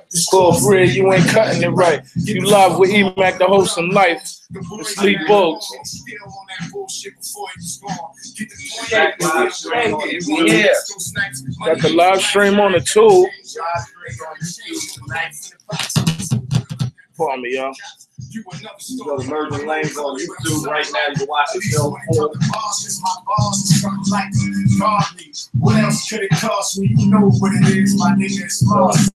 Score free, you ain't cutting it right. You live with Emacdahost in life. It's Lee Bugs. Yeah. Got the live stream on the tube. Pardon me, y'all. You go to Merging Lanes on YouTube right now. You watch the show. What else could it cost me? You know what it is, my nigga. It's lost.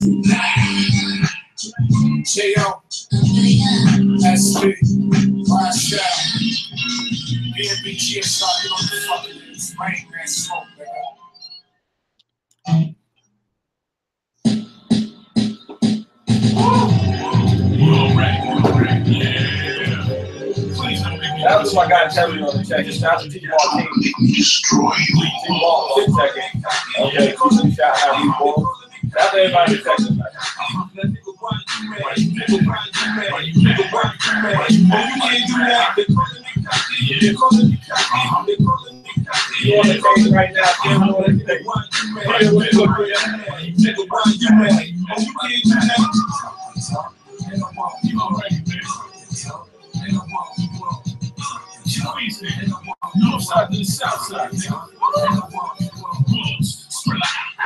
J.O. S.B. Marshall. BNBGSR. You know what the fuck it is. Rain, man, smoke, nigga. That's what I got to tell you on the check. Just shout out to T-Ball team. Destroy T-Ball 6 seconds. Okay, shout out to T-Ball. Shout out to everybody in Texas. You on the case right now, north side to the south side.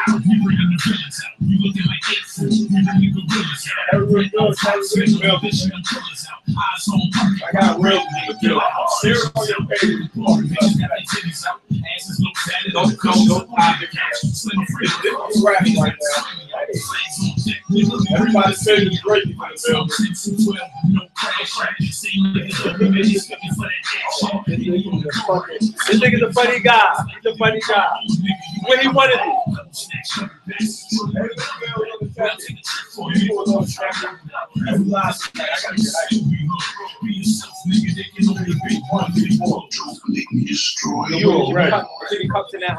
You bring the villains out. You looking like 8 foot. You bring the gorillas out. Everybody knows how to switch well. Eyes on purpose. I got real people. Sarah on your page. Asses look bad. Don't hide the cash. Slim free. This is rapping right now. Everybody says it's great for the film. No crash. Same niggas looking for that action. This nigga's a funny guy. He's a funny guy. When he wanted it. You right. To that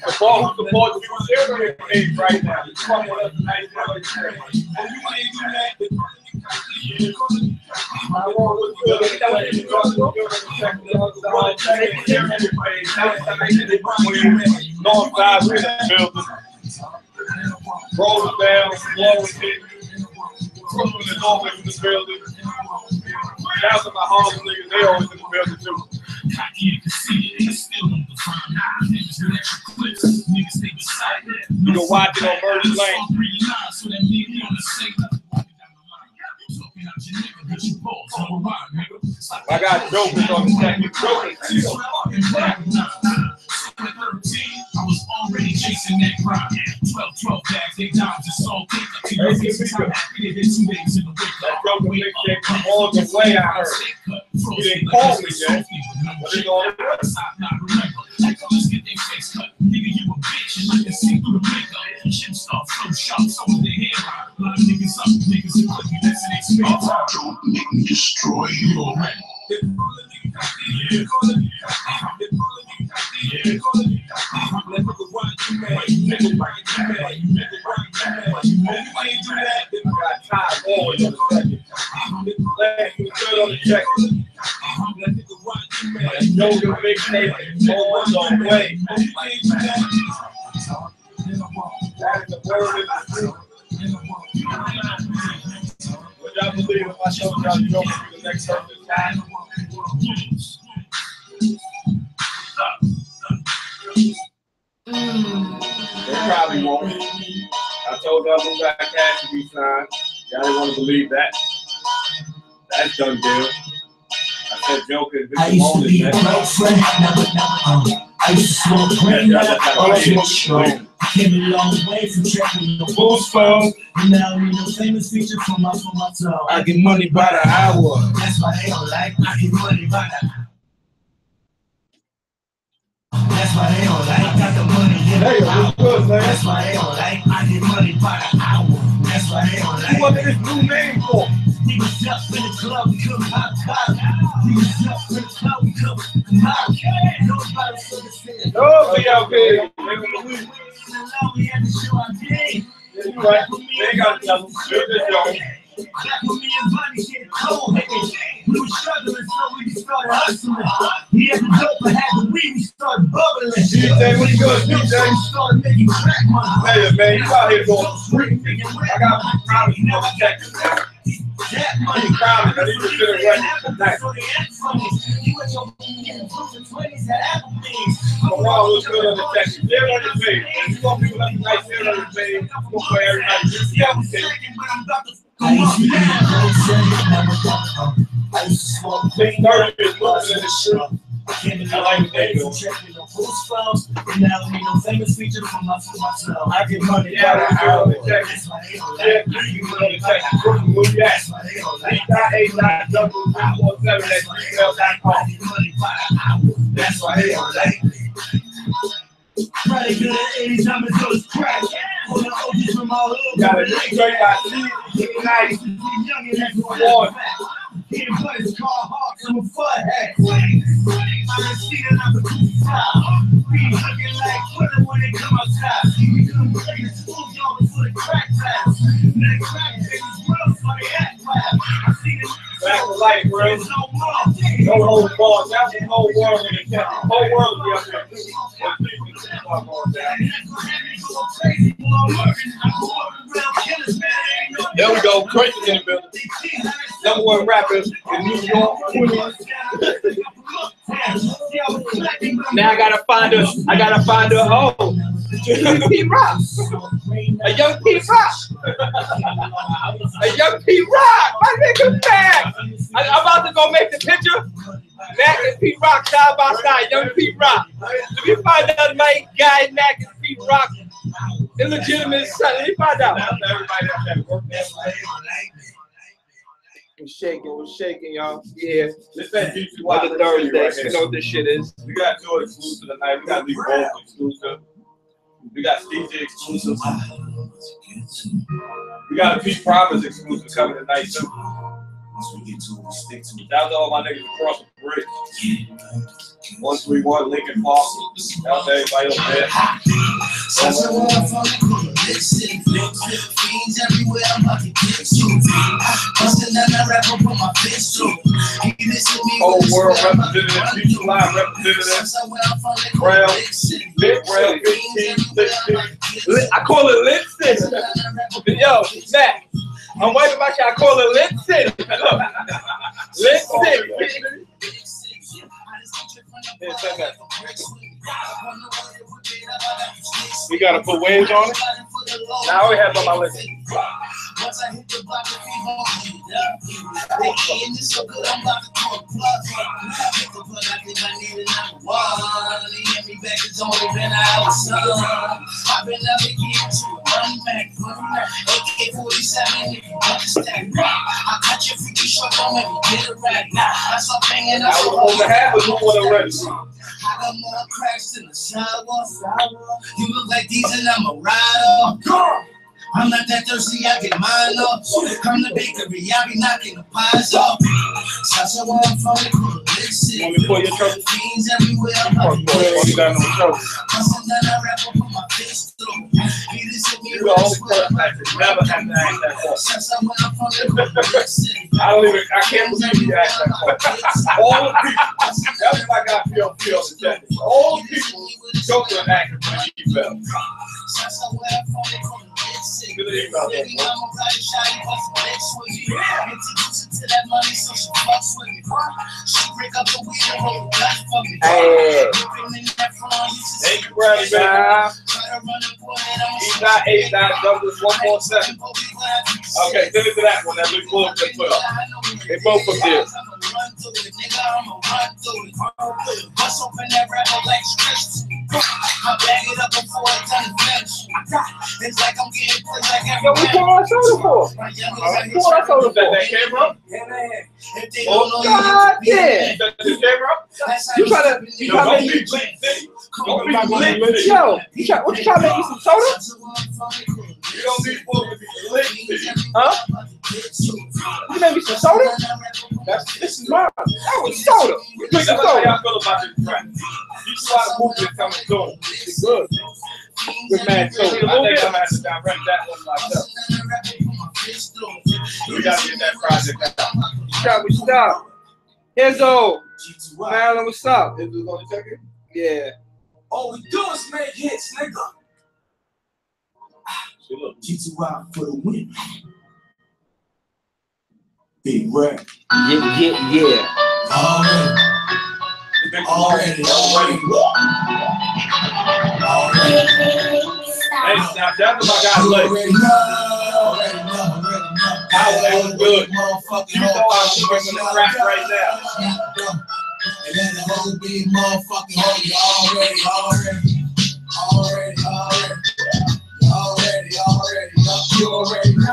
the ball who's the ball you there on your page right now. You come with us tonight. North side with the building. Rolls down, blowing it. Crooklyn is always in the building. Shout out to my home niggas, they always in the building too. You can watch it on Merging Lanes. I got jokers on the second. I was already chasing that grind. 12 bags, 8 dimes, and salt paper. To your face, I'm happy to hit 2 days in the week. That joker mixtape come all the way, I heard. You didn't call me, Jay. What you gonna do? Like, let's get their face cut. Nigga, you a bitch, and I can see through the makeup. Chip stuff, so sharp, so with their hair out. A lot of niggas up, niggas are cooking, that's an experience. Don't make me destroy you already. What y'all believe if I showed y'all the joke for the next time? They probably won't. I told y'all we got cash to be signed. Y'all didn't want to believe that. That's done deal. I said Joker. I used to be a girlfriend. I used to smoke green. I came a long way from checking the Bulls phone. And now I'm in a famous feature for my song. I get money by the hour. That's why they don't like. I get money by the hour. That's why they don't like. Got the money in the hour. That's why they don't like. I get money by the hour. That's why they don't like. What is this new name for? He was just in the club, we couldn't hop top. He was just in the club, we couldn't hop. Nobody understand. Oh, we out here. We had to show our game. They got to tell them. Back when me and Buddy get cold, we were struggling, so we started hustling. He had the dope, but had the weed, we started bubbling. DJ, what you doing, DJ? We started making crack money. Hey, man, you out here going free. I got my crowd, you know, check it out. That money, Crowd, I need to sit it right now. so they act funny. You and your getting 20s at Applebee's. Ron was good on the check. Share on your page. You gonna be with us tonight, share on your page. We'll play every night. Yeah, we can. I used to be I used to smoke Big Dirty is moving in the street. I came in I like that, the check with no post files, and now I need no famous feature from myself. I get money. Yeah, That's you on the check. my halo. Yeah, you on the check. Where you at? 898-944-7 That's my halo. Probably good at 80s, I'm as good as crack. All the OGs from all over. Got a straight by Lee. Nice. Young and that's one. Getting buddies, car hawks, I'm a futhead. I done seen another cool style. We looking like Twitter when they come outside. We couldn't play the school, y'all was for the crack class. That crack baby's real, so they act wild. I seen it. Back to life, bro. No more. No whole ball. That's the whole world in the check. The whole world will be up there. There we go. Crazy in the building. #1 rapper in New York. Now I gotta find a hole. P-Rock. A young P-Rock. A young P-Rock. My nigga back. I'm about to go make the picture. Mac and P-Rock side by side. Young P-Rock. Let me find out my guy Mac and P-Rock. Illegitimate son. Let me find out. We're shaking, y'all. Yeah. This ain't GP. Other Thursdays, you know what this shit is. We got 2 exclusive tonight. We got these both exclusive. We got DJ exclusive. We got a Pete Promise exclusive coming tonight too. Once we get to it, we stick to it. Shout out to all my niggas across the bridge. 131 Lincoln Park. Shout out to everybody up there. Everywhere I'm about to get to. Bustin' down that rap up on my fist too. Whole world representative, people live representative. Rail, Big Rail, 15, 16. I call it Lip City. Yo, Mac, I'm wiping my shit. I call it Lip City. Lip City. We gotta put waves on it. Now I always have on my list. Once I hit the block, they in this so good, I'm about to call a plug. Hit the plug, I think I need it #1. They hit me back, it's only been an hour, son. I've been up again to run back. AK-47, if you understand. I cut your freaky short, don't make me get it right now. I saw banging I was supposed to have it, one already. I got more cracks in the sidewalk. You look like these and I'm a rider. I'm not that thirsty, I get mine up. Come to bakery, I be knocking the pies up. Sasha, where I'm from, they call it Big City. Want me to pull your trouble? Fiends everywhere, I'm Oh, boy, you got no trouble. Bustin' down that rap up on my fist through. He just hit me You the only person that could never have to ask that question. Sasha, where I'm from, they call it Big City. I can't believe you asked that question. All the people, that's what I got feel the check. All the people joking and acting when he fell. Sasha, where I'm from, they call it Big City. Baby, I'm a right shot, you bust a bitch with me. Introduce her to that money so she fucks with me. She break up the weed and roll back for me. Thank you, Bradley, man. He's not 8-9, Douglas 147. Okay, send it to that one. That looks cool. They both up there. Bust open that rapper like strips. I bag it up before I done finish. It's like I'm getting put like every Yo, we pour our soda for? Pour our soda for? That camera? Oh, God, yeah. This camera? You trying to make me, yo, what you trying to make me some soda? You don't need food to be lit. Huh? You made me some soda? This is mine. That was soda. You How took some soda. y'all feel about this track? You see how the movement coming through. It's good. Good man, soda. I think I'm gonna have to direct that one myself. We gotta get that project out. Shall we stop? Izzo. G2I. Marilyn, what's up? Izzo's on the check-in? Yeah. All we do is make hits, nigga. G2I for the win. Big rap. Yeah. Already. Hey, now that's my guy, Blake. That was good. You know I'm working the rap right now. And let the whole be motherfucking holy. Already. You already know.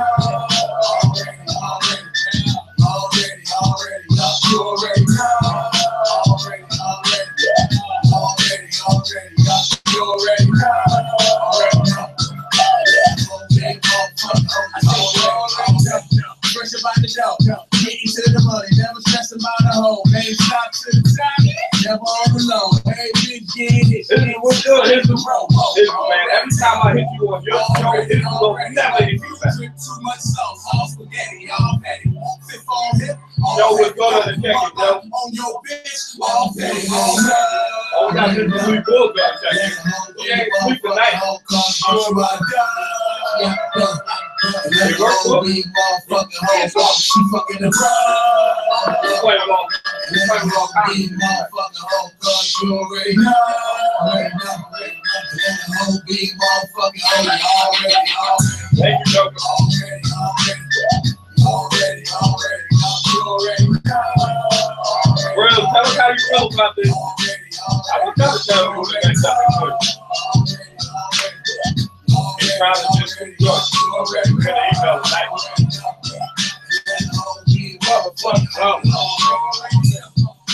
Fresh about the dough, getting to the money, never stress about the hole. Ain't stop to the top, never on the low. Hey, big get it. What's good? Here's the road. Man, every time I hit you on your show, it's going never hit you back. Too much sauce, all spaghetti, all petty. Fit on hip, Yo, what's good on the check it, yo? on your bitch, all petty. Oh, we got this Louis Bull gun check it. We ain't sleep tonight. Let her be motherfucking hoe, she fucking the bride. Let her be motherfucking hoe, cause you already know. Let her be motherfucking hoe, already. Thank you, Joker. Already. You already know. Real, tell us how you feel about this. I want y'all to tell me what you guys got. He's trying to just enjoy. We're going to email tonight.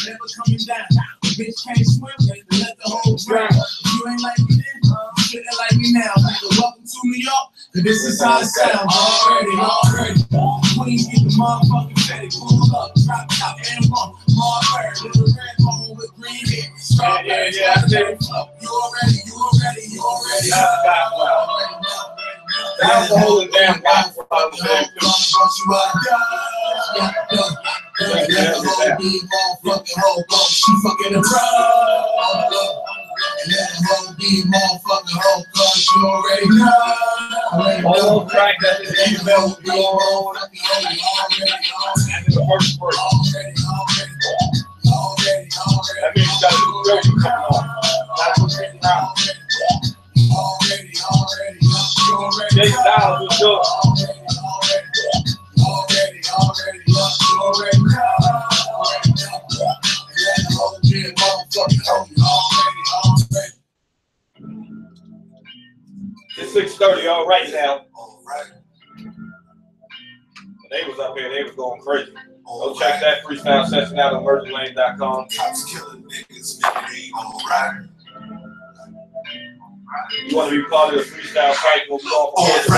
Never coming down. Bitch can't swim, let the whole drown. You ain't like me then, shit ain't like me now. Welcome to New York, this is how it sounds. Already. Queens get the motherfucking fatty. Pull up, drop top and run. Marbury, little red bone with green hair. Yeah, I did. You already. That's the whole damn guy for all the damn Let her be motherfucking hoe, she fucking the bride. Let her be motherfucking hoe, cause you already know. whole track that is email will be on. And it's the first verse. That means you got to do the coming on. That's what's getting out. Jay Styles was good. It's 6:30 all right now. When they was up here, they was going crazy. Go check that freestyle session out on mergelane.com. You want to be part of the freestyle fight? We'll be off the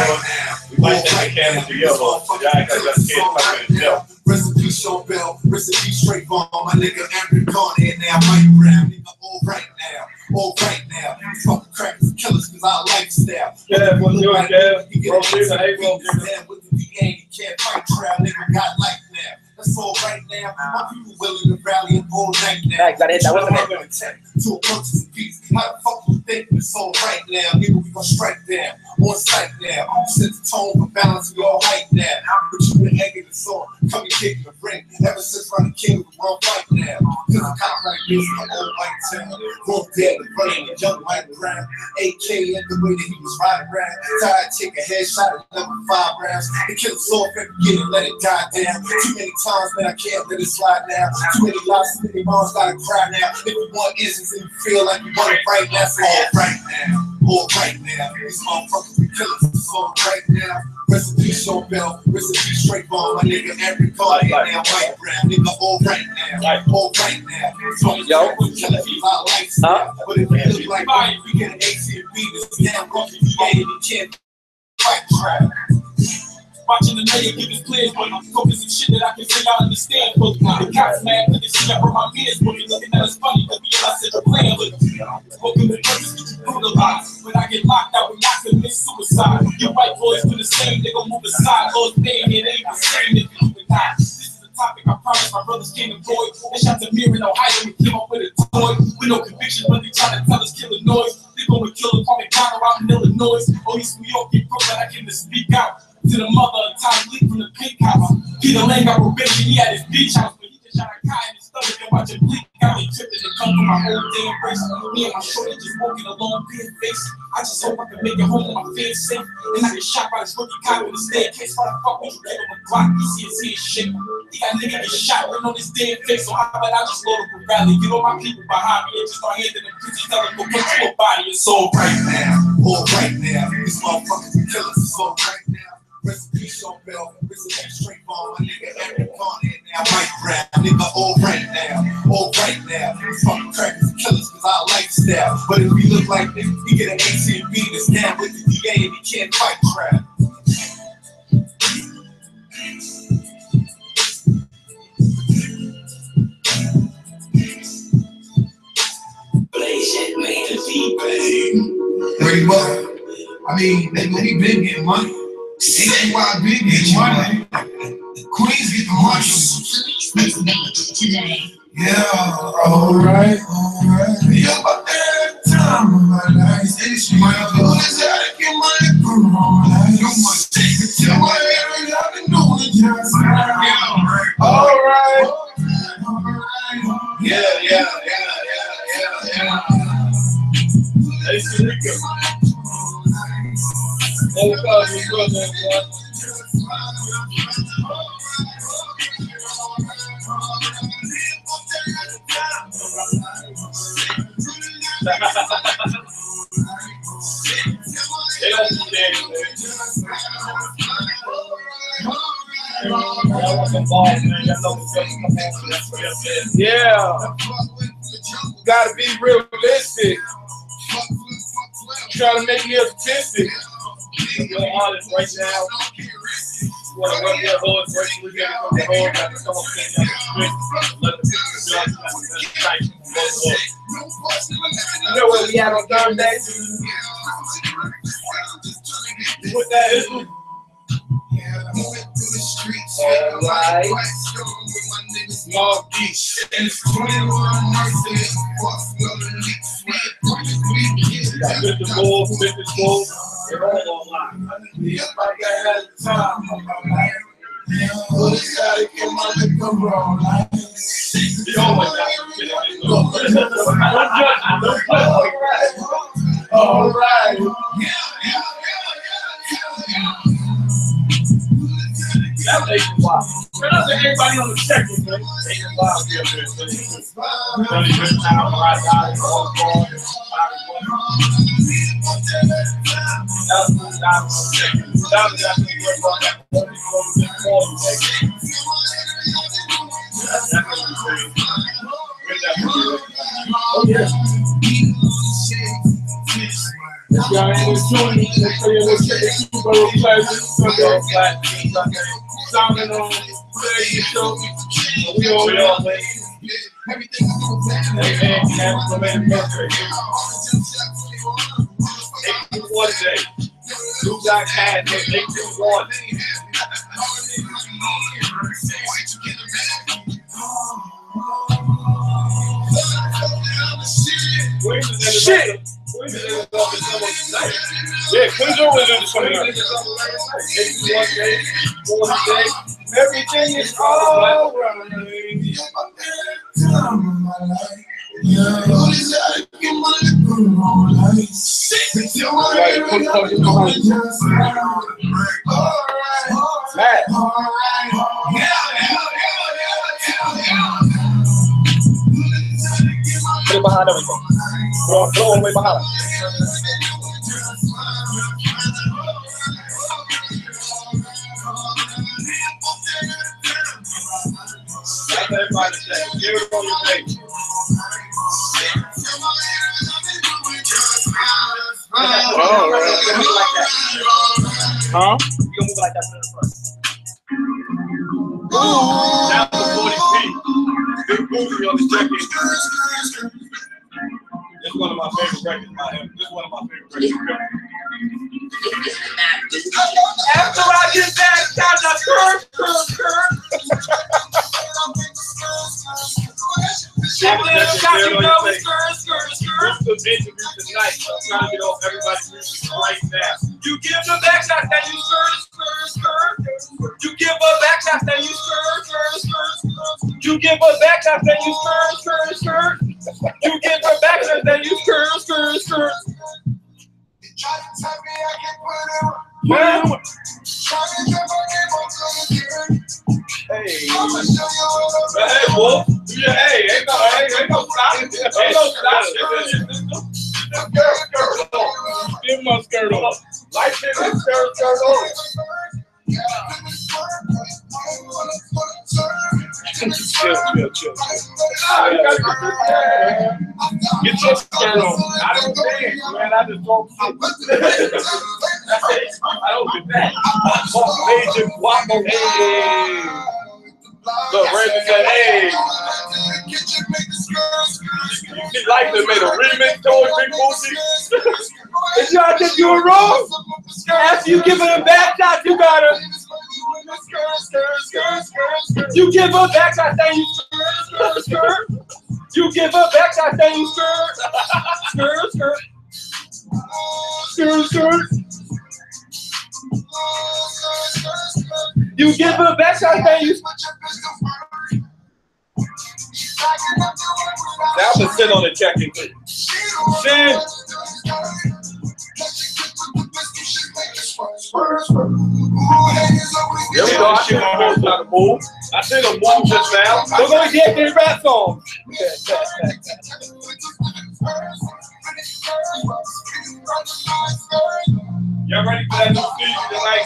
we might take the cameras together. The guy got that kid coming in jail. Recipe show bell, recipe straight bomb. My nigga Aaron Garner and now Mike Brown. Nigga, all right now. Fucking crackers and killers cause our lifestyle. Kev, what's good, Kev? Bro, Jigga, hey, bro, Jigga. With the VA, you can't fight trial, nigga got life now. That's all right now. My people willing to rally and all night now. Got it. That wasn't it. To approaches and beats. How the fuck you think it's all right now? Nigga, we gon' strike down. On sight now. Set the tone for balance, we all hype now. But you been hanging the song. Come and kick the ring. Ever since running king, we won't fight now. Cause a cop like this, an old white town. Won't dead and running a young white brown. AK in the way that he was riding around. Tired, take a headshot at number 5 rounds. The killer saw if ever get it, let it die down. Too many times, man, I can't let it slide now. Too many lies, too many moms gotta cry now. If you want instance and you feel like you want it right now, so all right now. All right now. These motherfuckers be killers, it's all right now. Recipe show bell, recipe straight bomb. My nigga Aaron Garner and now White Brown. Nigga, all right now. All right now. Yo. But if you look like fire, we get an AC and beat this damn rocky VA and you can't fight trap. Watching the nigga give his players, but I'm focusing some shit that I can say I understand. But the cops mad, cause they see I hurt my ears, but they looking at us funny, cause we I said they're playing with them. Welcome to purpose, brutalized. When I get locked out, we not commit suicide. Your white boys do the same, they gon' move aside. Lord's name, it ain't the same if you do it not. This is a topic. I promise my brothers can't avoid. They shot the mirror in Ohio and came up with a toy. With no conviction, but they try to tell us killer noise. They gonna kill him, call me Connor out in Illinois. Oh, East New York, get Brooklyn, I came to speak out. To the mother of Tom Lee from the pink house. Peter Lang got probation, he had his beach house, but he just shot a guy in his stomach and watch him bleed out. He tripped and come from my whole damn race. Me and my shorty just walking along, being face. I just hope I can make it home with my fans safe. And I get shot by this rookie cop with a staircase. Why the fuck would you give him a Glock? He see his head shake. He got nigga get shot right on his damn face. So how about I just load up a rally? Get all my people behind me and just start handing them pictures. Tell them go put your body. It's all right now. All right now. These motherfuckers be killers. It's all right now. Rest in peace on Bell. Rest in peace straight ball. My nigga Eric on it now. Right round. Nigga all right now. All right now. Fucking crackers and killers cause our lifestyle. But if we look like this, we get an ACB that's down with the DA and he can't fight crap. Pretty much. I mean, nigga, we been getting money. Ain't why I been getting money. Queens get the money. Today. Yeah, alright. Yeah, about that time of my life. My goal is how to get money from all life. No more take it to my area. I've been doing it just right. Alright. Yeah. Hey, Sirika. Yeah, gotta be realistic. Trying to make me a statistic. You're honest right now. You want to work your hard, work with your hard, got to come up and let the people you know where we at on Thursday? Put that in. Alright. Small beach. And it's 21 nights. Got 50 balls, 50 balls. They're all online. If I got time, who's got to get my liquor wrong? You always all right. That makes it wild. Shout out to everybody on the check-in, man. Make it wild. Sounding on the show. We always everything one day. You got had they do one. Shit. Yeah, Queen's always in the 29th. Everything is all right. Get behind everything. Throw all the way behind. That's everybody say. Give it on your face. Huh? You gonna move like that to the front. Down to 40 feet. Big booty on the check-in. This is one of my favorite records by him. This is one of my favorite records. After I get that, got the curve. trying to get off everybody's music right now. You give the back shots, then you skirt. You give her back shots, then you skirt. You give her back shots, then you skirt. You give her back shots, then you skirt. Yeah. Hey, Wolf. Yeah, hey, ain't no stop. Ain't no stop. Give my skirt on. Like this, skirt on. Chill. Get your skirt on. I don't dance, man. I just don't. I don't do that. Major guapo. Hey. Look, Randy said, hey. She liked it, made a remix to it, Big Booty. If y'all think you were wrong, after you give her a back shot, you gotta. You give her back shot, then you skirt. You give her back shot, then you skirt. You give her back shot, then you. Now I'm gonna sit on the check-in. Sit. There we go. I see my horse trying to move. I see them move just now. We're gonna get their rap songs. Y'all ready for that new season tonight?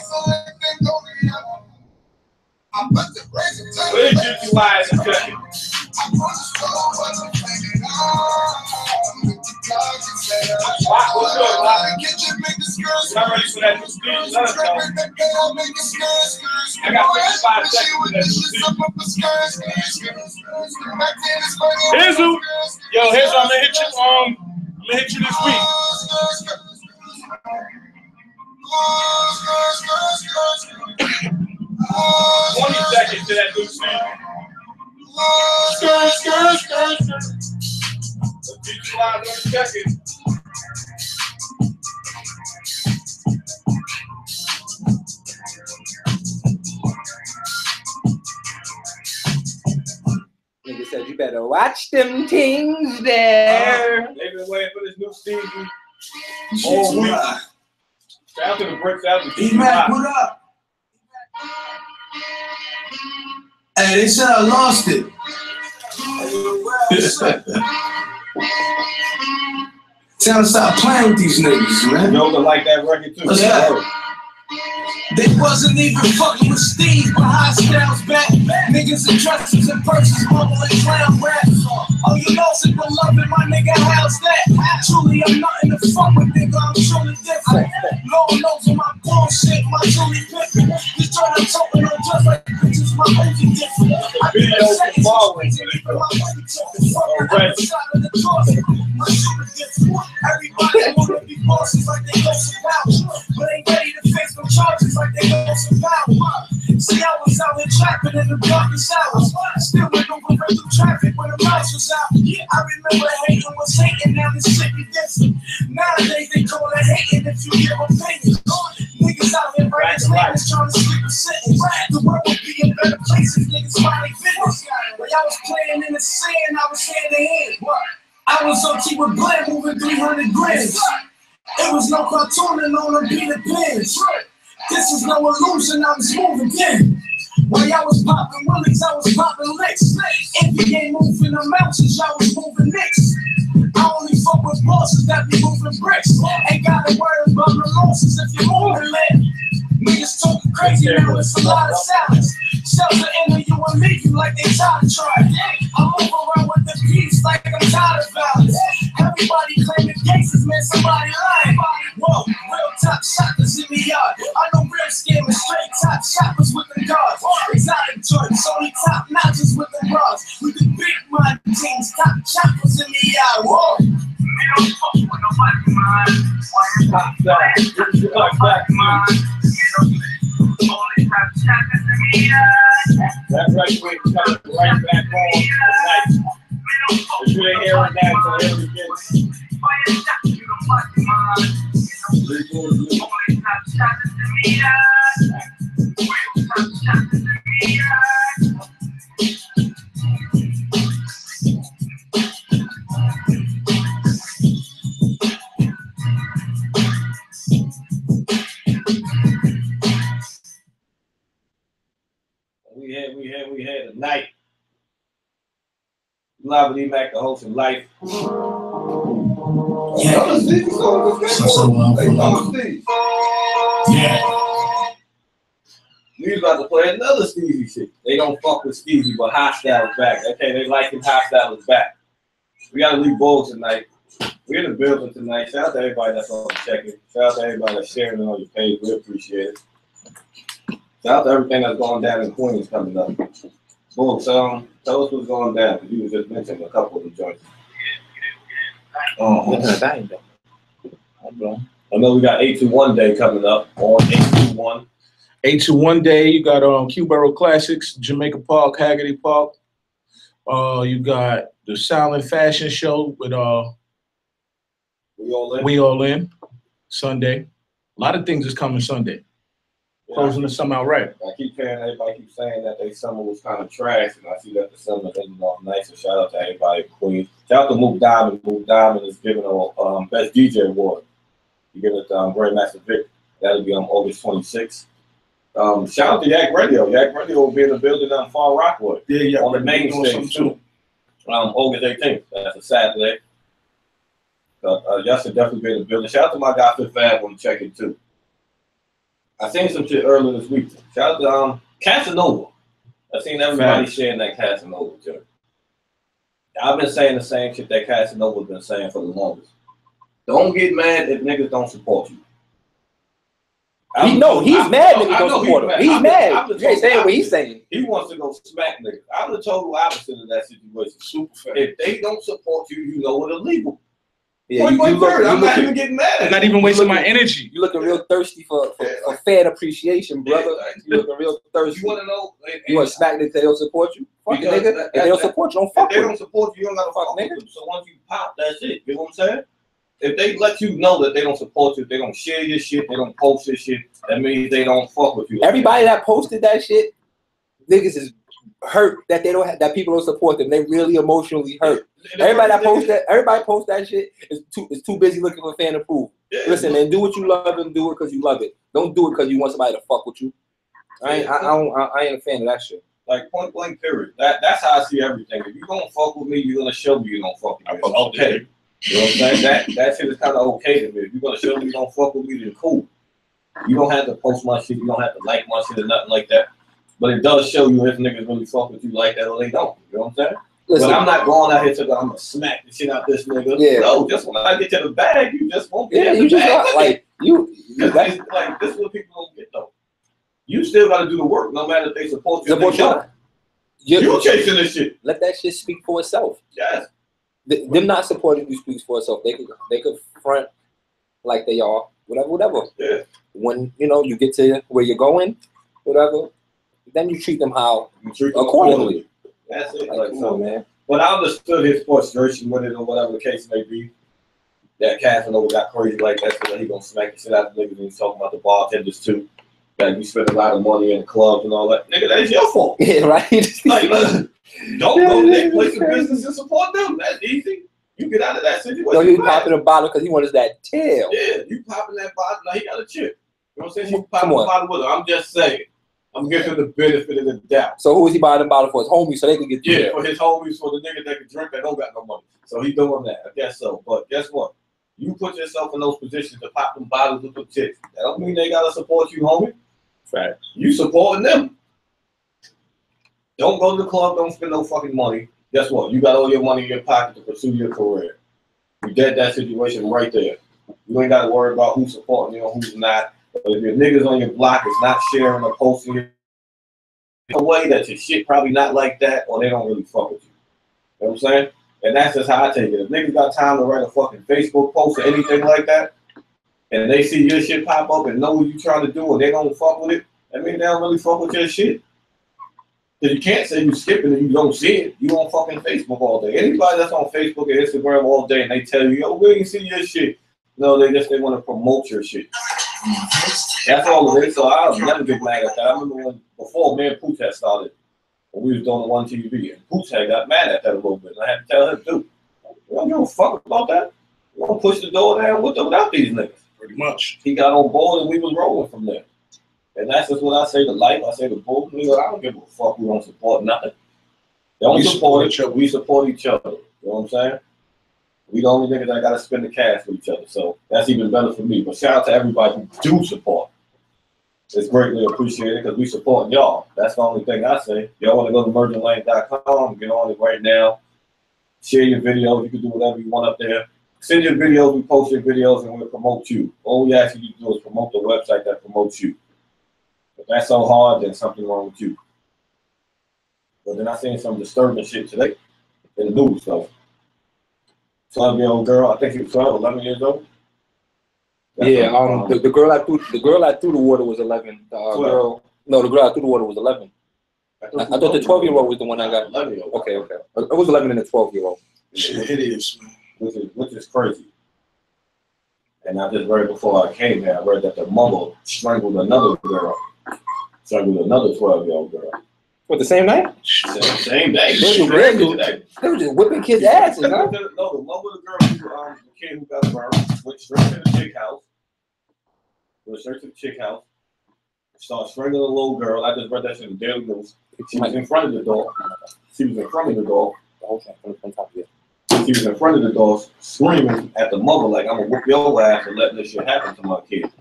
Please get you wise and check it. What's good, Rob? Y'all ready for that new season? Let us know. I got 55 seconds for that new season. Here's who. Yo, here's what I'm gonna hit you. I'm gonna hit you this week. 20 seconds to that new season. Skirt. Let's get you live on the second. Nigga said you better watch them things there. They've been waiting for this new season all week. After the breaks, after the Emac, what up? Hey, they said I lost it. Tell us stop playing with these niggas, man. Yoga like that record too. What's up? They wasn't even fucking with Steve, but high styles back. Niggas in dresses and purses, mumbling clown rap. Oh, you lost it, but loving my nigga, how's that? Truly, I'm nothing to fuck with, nigga, I'm truly different. Lord knows on my bullshit, my truly pimpin'. Just trying to talk on just like bitches, my OG different. I be the same, everybody wanna be bosses like they go some pouch, but ain't ready to face no charges like they go some power. See, I was out here trapping in the darkest hours, still maneuvering through traffic when the mouse was out. I remember hating was hating, now this shit be different. Nowadays they call it hating if you give opinions. Niggas out here writing statements trying to sleep a sentence. The world would be in better places, niggas finally finished. When y'all was playing in the sand, I was hand to hand. I was OT with Glenn moving 300 grams. It was no cartooning on a beat of pins. This is no illusion, I was moving in. While y'all was popping willies, I was popping licks. If you ain't moving the mountains, y'all was moving nicks. I only fuck with bosses that be moving bricks. Ain't gotta worry about the losses if you're moving lit. Niggas talking crazy now, it's a lot of salads. Shells are in you and leave you like they try to try. I move around with the peace like I'm tired of violence. Everybody claiming cases, man, somebody lying. Whoa, real top shoppers in the yard. I know real scammers, straight top shoppers with the guards. Exotic joints, only top notches with the bras. With the big mind teams, top choppers in the yard. Whoa. We don't fuck with nobody, man. Top side, that right way coming right back on tonight. If you ain't hearing that, so here we go. We had tonight. Live with Emacdahost in life. Yeah. Yeah. We about to play another Steezy shit. They don't fuck with Steezy, but Hostile is back. Okay, they like him. Hostile is back. We gotta leave balls tonight. We're in the building tonight. Shout out to everybody that's on the check-in. Shout out to everybody that's sharing it on your page. We appreciate it. Shout out to everything that's going down in Queens coming up. Bull, so tell us what's going down, because you was just mentioning a couple of the joints. I know we got 821 Day coming up on 821. 821 Day, you got Q-Borough Classics, Jamaica Park, Haggerty Park. You got the Silent Fashion Show with We All In, Sunday. A lot of things is coming Sunday. Yeah, closing the summer out right. I keep hearing everybody keep saying that their summer was kind of trash, and I see that the summer ending off nice. So shout out to everybody in Queens. Shout out to Mook Diamond. Mook Diamond is giving a Best DJ Award. You give it to Grandmaster Vic. That'll be on August 26th. Shout out to Yak Radio. Yak Radio will be in the building on Far Rockwood. Yeah. On the main stage too. August 18th. That's a Saturday. Y'all should definitely be in the building. Shout out to my guy 5th on the check-in too. I seen some shit earlier this week. Shout out to Casanova. I seen everybody sharing that Casanova joke. I've been saying the same shit that Casanova's been saying for the longest. Don't get mad if niggas don't support you. He's mad niggas don't support him. He's mad. You ain't saying what he's saying. He wants to go smack niggas. I'm the total opposite of that situation. Super fan. If they don't support you, you know it's illegal. Yeah, I'm not even getting mad. I'm not even wasting my energy. You looking real thirsty for fan appreciation, brother. You looking real thirsty. You want to know? You want to smack niggas if they don't support you? Fuck it, nigga. If they don't support you, don't fuck with them. If they don't support you, you don't got to fuck with them. So once you pop, that's it. You know what I'm saying? If they let you know that they don't support you, if they don't share your shit, they don't post your shit, that means they don't fuck with you. Everybody that posted that shit, niggas is hurt that they don't have, that people don't support them. They really emotionally hurt. Everybody post that shit is too busy looking for fan approval. Yeah, listen, man, do what you love and do it because you love it. Don't do it because you want somebody to fuck with you. I ain't a fan of that shit. Like point blank period. That's how I see everything. If you don't fuck with me, you're gonna show me you don't fuck with me. It's okay. You know what I'm saying? That shit is kind of okay to me. If you're gonna show me you don't fuck with me, then cool. You don't have to post my shit. You don't have to like my shit or nothing like that. But it does show you if niggas really fuck with you like that or they don't. You know what I'm saying? Listen, but I'm not going out here to I'm gonna smack the shit out this nigga. Yeah. No, just when I get to the bag, you just won't get in the bag. Like this is what people don't get though. You still gotta do the work, no matter if they support you. You chasing this shit. Let that shit speak for itself. Yes. Them not supporting you speaks for itself. They could front like they are, whatever. Yeah. When you get to where you're going, whatever, then you treat them accordingly. That's it. Like, so, man. But I understood his frustration with it or whatever the case may be. That Casanova got crazy like that, so that he gonna smack the shit out of the niggas, and he's talking about the bartenders too. That you spend a lot of money in the clubs and all that. Nigga, that's your fault. Yeah, right. Like, don't go to their place of business and support them. That's easy. You get out of that situation. No, he popping a bottle because he wants that tail. Yeah, you popping that bottle. Now he got a chip. You know what I'm saying? You popping the bottle with her. I'm just saying. I'm giving him the benefit of the doubt. So who is he buying the bottle for? His homies so they can get the for his homies, for the niggas that can drink that don't got no money. So he doing that. I guess so. But guess what? You put yourself in those positions to pop them bottles with the chicks. That don't mean they gotta support you, homie. Right. You supporting them. Don't go to the club, don't spend no fucking money. Guess what? You got all your money in your pocket to pursue your career. You dead that situation right there. You ain't gotta worry about who's supporting you or who's not. But if your niggas on your block is not sharing or posting it in a way that your shit probably not like that, or they don't really fuck with you. You know what I'm saying? And that's just how I take it. If niggas got time to write a fucking Facebook post or anything like that, and they see your shit pop up and know what you trying to do and they don't fuck with it, I mean, they don't really fuck with your shit. Because you can't say you skipping and you don't see it. You on fucking Facebook all day. Anybody that's on Facebook or Instagram all day and they tell you, yo, we ain't see your shit. No, they want to promote your shit. That's all it is. So I'll never get mad at that. I remember when before me and Pooch had started, when we was doing the One TV, and Pooch had got mad at that a little bit. And I had to tell him, dude, you don't give a fuck about that. You don't push the door down with or without these niggas. Pretty much. He got on board and we was rolling from there. And that's just what I say to life. I say to both niggas, I don't give a fuck. We don't support nothing. They don't support each other. We support each other. You know what I'm saying? We the only niggas that gotta spend the cash for each other. So that's even better for me. But shout out to everybody who do support. It's greatly appreciated because we supporting y'all. That's the only thing I say. Y'all want to go to mergentlang.com, get on it right now. Share your videos. You can do whatever you want up there. Send your videos. We post your videos and we'll promote you. All we ask you to do is promote the website that promotes you. If that's so hard, then something wrong with you. But then I seen some disturbing shit today in the news. So 12-year-old girl, I think she was 12, 11 years old. That's yeah, the girl I threw the water was 11. The girl I threw the water was 11. I thought the 12-year-old was the one I got. 11-year-old. Okay. It was 11 and the 12-year-old. Shit, it is, man. Which is crazy. And I just read before I came here, I read that the mother strangled another girl. Strangled another 12-year-old girl. What, the same night? Same day. They were just whipping kids' asses, huh? No, the mother of the girl, the kid who got burned, went straight to the chick house. Started strangling a little girl. I just read that shit in the Daily News. She was in front of the door. She was in front of the door, screaming at the mother like, I'm gonna whoop your ass for letting this shit happen to my kid.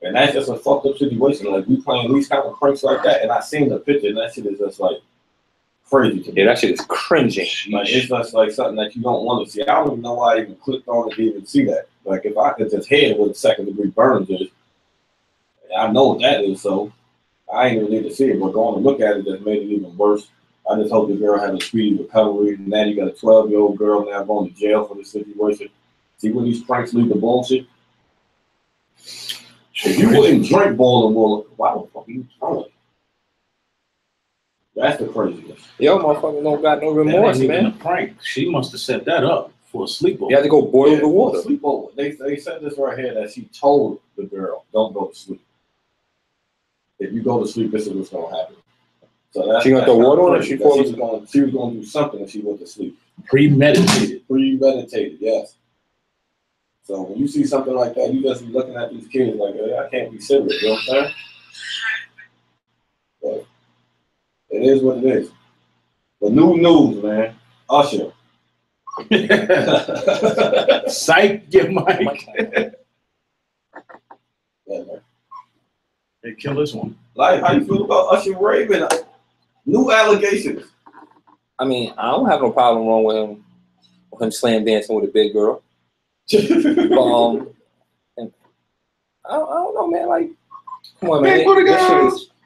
And that's just a fucked up situation. Like, we playing these kind of pranks like that, and I seen the picture, and that shit is just like crazy to me. Yeah, that shit is cringing. Like, it's just like something that you don't want to see. I don't even know why I even clicked on it to even see that. Like, if I could just hear what second-degree burns is, I know what that is, so I ain't even need to see it. But going to look at it just made it even worse. I just hope the girl has a speedy recovery. And now you got a 12-year-old girl now going to jail for this situation. See where these pranks lead to bullshit? If you wouldn't drink boiling water, why the fuck are you throwing it? That's the craziness. Yo, motherfucker don't got no remorse, man. A prank. She must have set that up for a sleepover. You had to go boil the water. Sleepover. They said this right here that she told the girl, don't go to sleep. If you go to sleep, this is what's going to happen. So that's, she got the water on it? She was going to do something if she went to sleep. Premeditated. Premeditated, yes. So when you see something like that, you just be looking at these kids like, hey, I can't be serious, you know what I'm saying? But it is what it is. The new news, man. Usher. Psych, get Mike. Yeah, man. They kill this one. Like, how you feel about Usher Raven? New allegations. I mean, I don't have no problem wrong with him slam dancing with a big girl. And I don't know, man. Like, come on, man.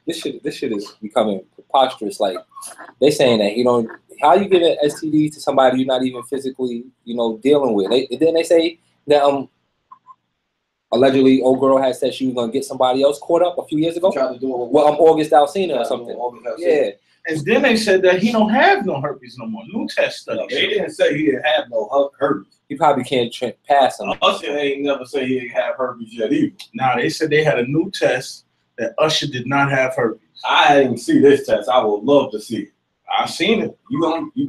This shit is becoming preposterous. Like, they saying that how you give an STD to somebody you're not even physically, dealing with. Then they say that allegedly old girl had said she was gonna get somebody else caught up a few years ago. Tried to do it. Well, August Alsina or something. Yeah. And then they said that he don't have no herpes no more. New test study. No, they didn't say he didn't have no herpes. He probably can't pass him. Usher ain't never say he didn't have herpes yet either. Nah, they said they had a new test that Usher did not have herpes. I didn't see this test. I would love to see it. I seen it.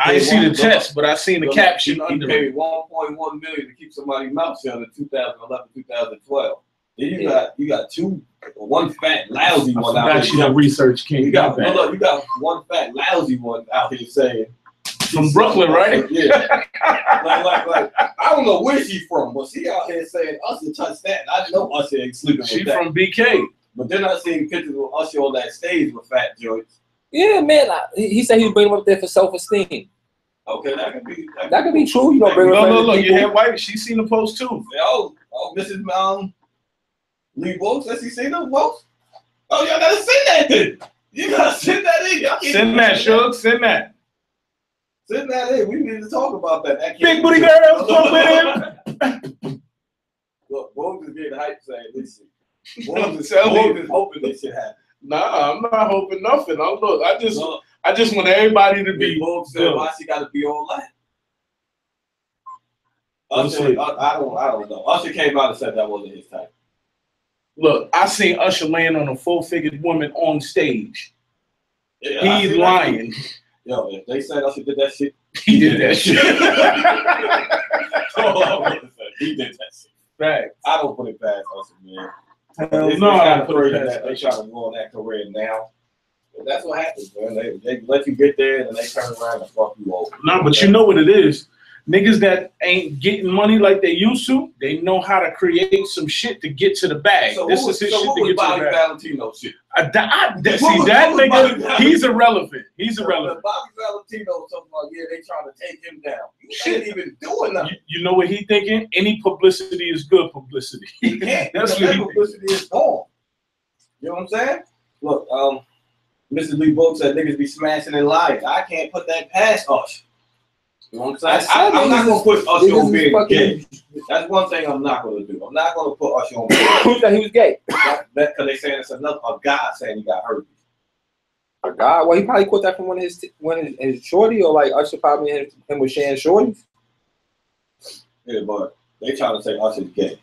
I didn't see the test, but I seen the caption under it. He paid $1.1 million to keep somebody's mouth shut in 2011, 2012. Then you got one fat lousy one out here. That research came. You got one fat lousy one out here saying from Brooklyn, right? Yeah. like I don't know where she's from, but she out here saying Usher touched that. I know Usher ain't sleeping with that. She from BK. But then I seen pictures of Usher on that stage with fat joints. Yeah, man. He said he was bringing him up there for self-esteem. Okay, that could be. That could be true. Bring look. You had White. She seen the post too. Oh, Mrs. Lee Wilkes, has he seen those posts? Oh, y'all gotta send that then. You gotta send that in. Send that, Shug. Send that. Send that in. We need to talk about that. Big booty girl, come with him. Look, Wilkes is getting hyped saying this shit. Wilkes is hoping this shit happen. Nah, I'm not hoping nothing. I just want everybody to be. Wilkes said, why she gotta be all that? Usher, I don't know. Usher came out and said that wasn't his type. Look, I seen Usher laying on a full-figured woman on stage. Yeah, He's lying. Yo, if they said Usher did that shit, He did that shit. He did that shit. Right. I don't put it past Usher, man. No, I don't put it that past they Usher. try to ruin that career now. But that's what happens, man. They let you get there and then they turn around and fuck you over. No, but you know what it is. Niggas that ain't getting money like they used to, they know how to create some shit to get to the bag. So This is his shit to get to the Bobby bag. Valentino shit? See, that nigga, he's irrelevant. He's irrelevant. Bobby Valentino talking about, yeah, they trying to take him down. You ain't even doing nothing. You know what he thinking? Any publicity is good publicity. He can't. That's that what publicity is gone. You know what I'm saying? Look, Mrs. Lee Book said niggas be smashing and lying. I can't put that past us. You know what I'm saying? I'm not gonna put Usher on being gay. That's one thing I'm not gonna do. I'm not gonna put Usher on being gay. Who said he was gay? Because they saying it's a guy saying he got herpes. A guy? Well, he probably caught that from one of his shorty, or like Usher probably him with Shan shorties. Yeah, but they trying to say Usher's gay.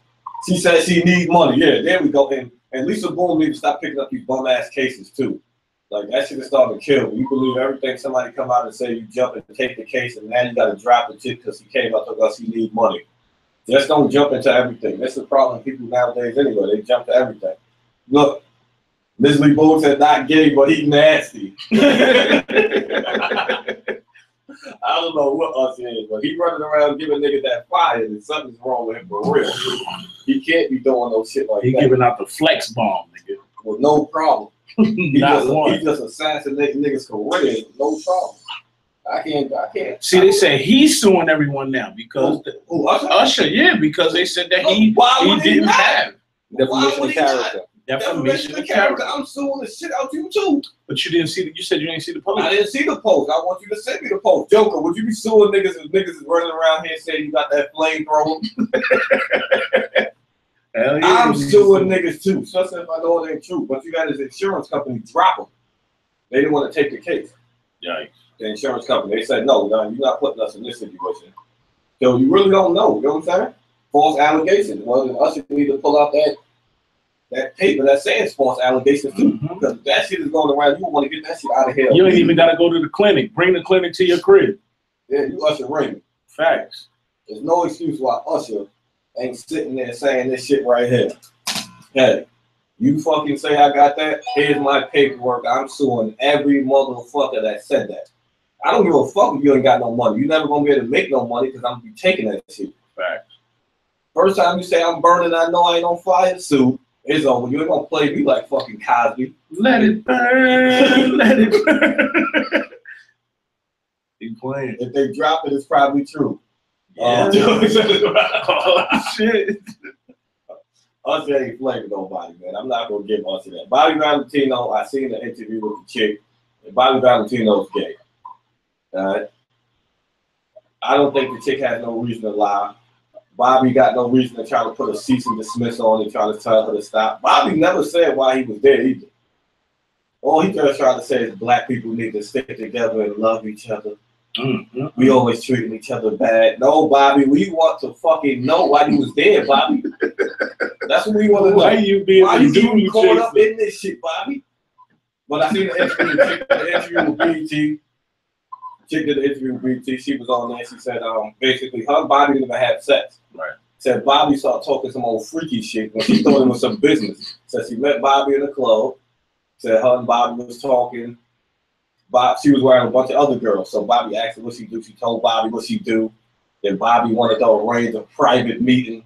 She said she needs money. Yeah, there we go. And Lisa Boone need to stop picking up these bum ass cases too. Like that shit is starting to kill. You believe everything somebody come out and say, you jump and take the case, and now you got to drop the chick because he came out to us. He need money. Just don't jump into everything. That's the problem with people nowadays anyway. They jump to everything. Look, Ms. Lee Boone said not gay, but he nasty. I don't know what Usher is, but he running around giving niggas that fire, and something's wrong with him for real. He can't be doing no shit like He that. giving out the flex bomb, nigga. With no problem. He Not just assassinating niggas' careers, no problem. I can't. See, they say he's suing everyone now because Usher? Usher, yeah, because they said that he didn't have Defamation of character. defamation of character. I'm suing the shit out you too. But you didn't see you said you didn't see the post. I didn't see the post. I want you to send me the post. Joker, would you be suing niggas if niggas is running around here saying you got that flamethrower? Hell yeah, I'm suing niggas too, especially if I know it ain't true. But you got his insurance company drop him. They didn't want to take the case. Yikes. The insurance company, they said, no, you're not putting us in this situation. So you really don't know, you know what I'm saying? False allegations. Well, then Usher need to pull out that paper that says false allegations too. Because that shit is going around, you want to get that shit out of here. You ain't even got to go to the clinic. Bring the clinic to your crib. Yeah, you Usher Raymond. Facts. There's no excuse why Usher ain't sitting there saying this shit right here. Hey, you fucking say I got that? Here's my paperwork. I'm suing every motherfucker that said that. I don't give a fuck if you ain't got no money. You're never gonna be able to make no money because I'm gonna be taking that shit. Facts. First time you say I'm burning, I know I ain't on fire, sue. It's over. You ain't gonna play me like fucking Cosby. Let it burn. Let it burn. He playing. If they drop it, it's probably true. Yeah. Oh, shit. Usher ain't flaming nobody, man. I'm not gonna give Usher that. Bobby Valentino, I seen the interview with the chick, and Bobby Valentino's gay. I don't think the chick has no reason to lie. Bobby got no reason to try to put a cease and dismiss on and try to tell her to stop. Bobby never said why he was there either. All he just tried to say is black people need to stick together and love each other. We always treating each other bad. No, Bobby, we want to fucking know why you was there, Bobby. That's what we want to know. Why you being caught up in this shit, Bobby? But I seen the interview with BT. Chick did the interview with BT. She was on there. She said, basically, her and Bobby didn't have sex. Right. Said Bobby started talking some old freaky shit when she thought it was some business. Said she met Bobby in the club. Said her and Bobby was talking. She was wearing a bunch of other girls. So Bobby asked her what she do. She told Bobby what she do. Then Bobby wanted to arrange a private meeting.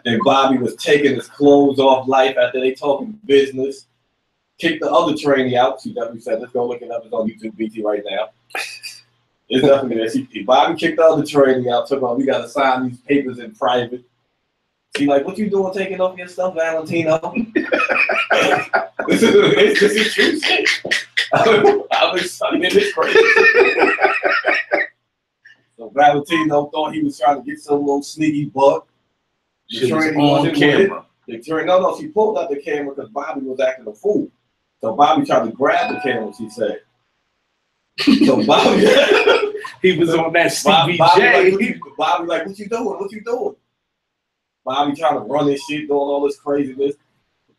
Then Bobby was taking his clothes off life after they talking business. Kicked the other trainee out. She definitely said, let's go look it up. It's on YouTube BT right now. It's definitely there. Bobby kicked the other trainee out. Took on, we got to sign these papers in private. She like, what you doing taking off your stuff, Valentino? This is true shit. I've been studying this crazy. So Valentino thought he was trying to get some little sneaky buck. She was on camera. No, she pulled out the camera because Bobby was acting a fool. So Bobby tried to grab the camera, she said. So Bobby, he was on that Stevie Bobby, like, what you doing? What you doing? Bobby trying to run this shit, doing all this craziness.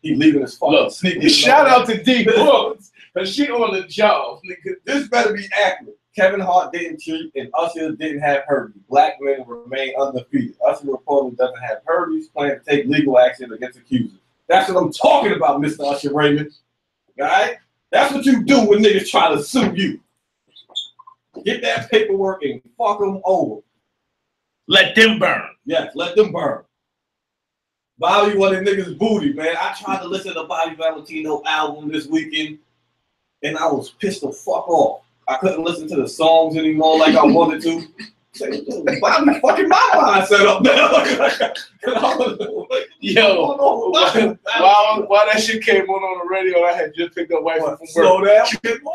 He leaving his fucking sneakers. Shout out to D Books, because she on the job. Nigga. This better be accurate. Kevin Hart didn't cheat, and Usher didn't have herpes. Black men remain undefeated. Usher reportedly doesn't have herpes, plan to take legal action against accusers. That's what I'm talking about, Mr. Usher Raymond. All right? That's what you do when niggas try to sue you. Get that paperwork and fuck them over. Let them burn. Yes, let them burn. Bobby wanted niggas booty, man. I tried to listen to Bobby Valentino album this weekend, and I was pissed the fuck off. I couldn't listen to the songs anymore like I wanted to. Bobby fucking my mind set up now. Yo, while that shit came on the radio, I had just picked up wife from work. Slow down.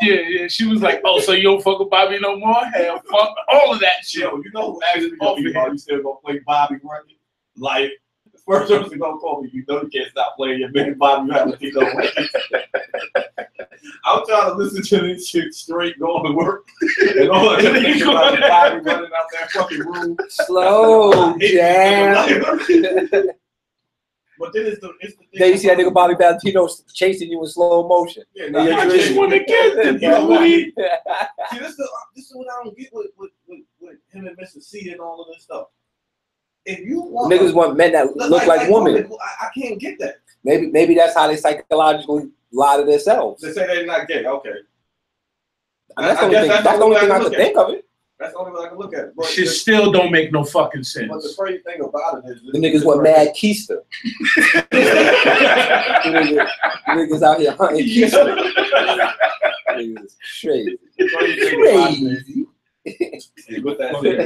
Yeah. She was like, "Oh, so you don't fuck with Bobby no more? Hell, fuck all of that shit." Yo, you know who actually gonna be you still gonna play Bobby record? Like, the first person gonna call me, you know you can't stop playing your man Bobby Valentino. I'm trying to listen to this shit straight going to work. And all I can think about is Bobby running out that fucking room. Slow jam. But then it's the thing. Then you see that nigga Bobby Valentino chasing you in slow motion. Yeah, I just want to get the booty. See, this is what I don't get with him and Mr. C and all of this stuff. If you want niggas want men that look like women. I can't get that. Maybe that's how they psychologically lie to themselves. They say they're not gay. Okay. That's the only thing I can think of it. That's the only way I can look at it. But Shit still don't make no fucking sense. But the crazy thing about it is the niggas want mad keister. niggas out here hunting keister. Niggas crazy. Crazy. With that said,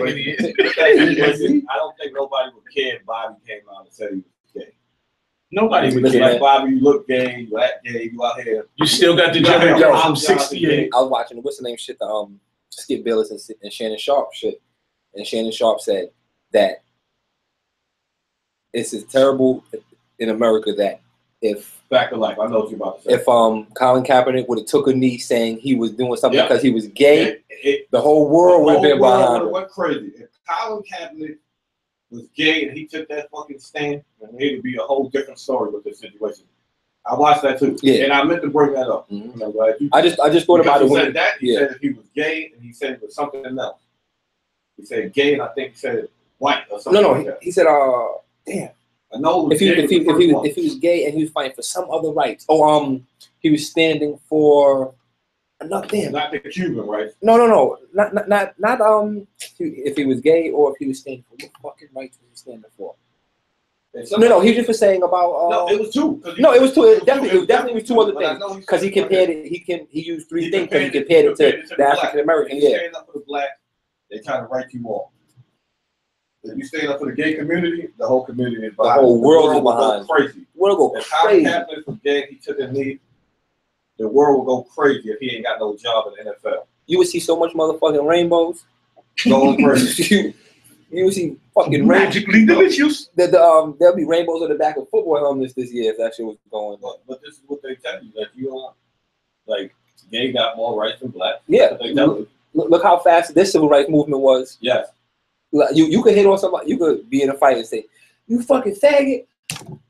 I don't think nobody would care if Bobby came out and said he was gay. Nobody would care. Like, Bobby, you look gay, you act gay, you out here. You still got the Jimmy Joe from 68. I was watching what's the name shit, the Skip Bayless and Shannon Sharp shit. And Shannon Sharp said that it's terrible in America that if back to life, I know what you're about to say. If Colin Kaepernick would have took a knee saying he was doing something because he was gay, the whole world would have been behind him. Went crazy. If Colin Kaepernick was gay and he took that fucking stand, then it would be a whole different story with this situation. I watched that too, and I meant to bring that up. Mm-hmm. You know, right? I just thought about it. He said that he said if he was gay, and he said it was something else. He said gay, and I think he said white or something. No, he said, damn. I know if he was gay and he was fighting for some other rights. Oh, he was standing for not the Cuban rights. No, not if he was gay or if he was standing for what fucking rights was he standing for? No, he just was saying about. No, it was two. No, it was two. It definitely was two other things. Because he compared it. He used three things because he compared it to the African American. Yeah. Stand up for the black, they try to write you off. If you stand up for the gay community, the whole community is behind. The whole world is behind. Crazy. The world will go crazy. If Colin Kaepernick was gay, he took a knee. The world will go crazy if he ain't got no job in the NFL. You would see so much motherfucking rainbows. Going crazy. You would see fucking magically delicious. There'll be rainbows on the back of football helmets this year if that shit was going on. But this is what they tell you, that you don't like gay got more rights than black. Yeah. Look how fast this civil rights movement was. Yes. You could hit on somebody. You could be in a fight and say, "You fucking faggot."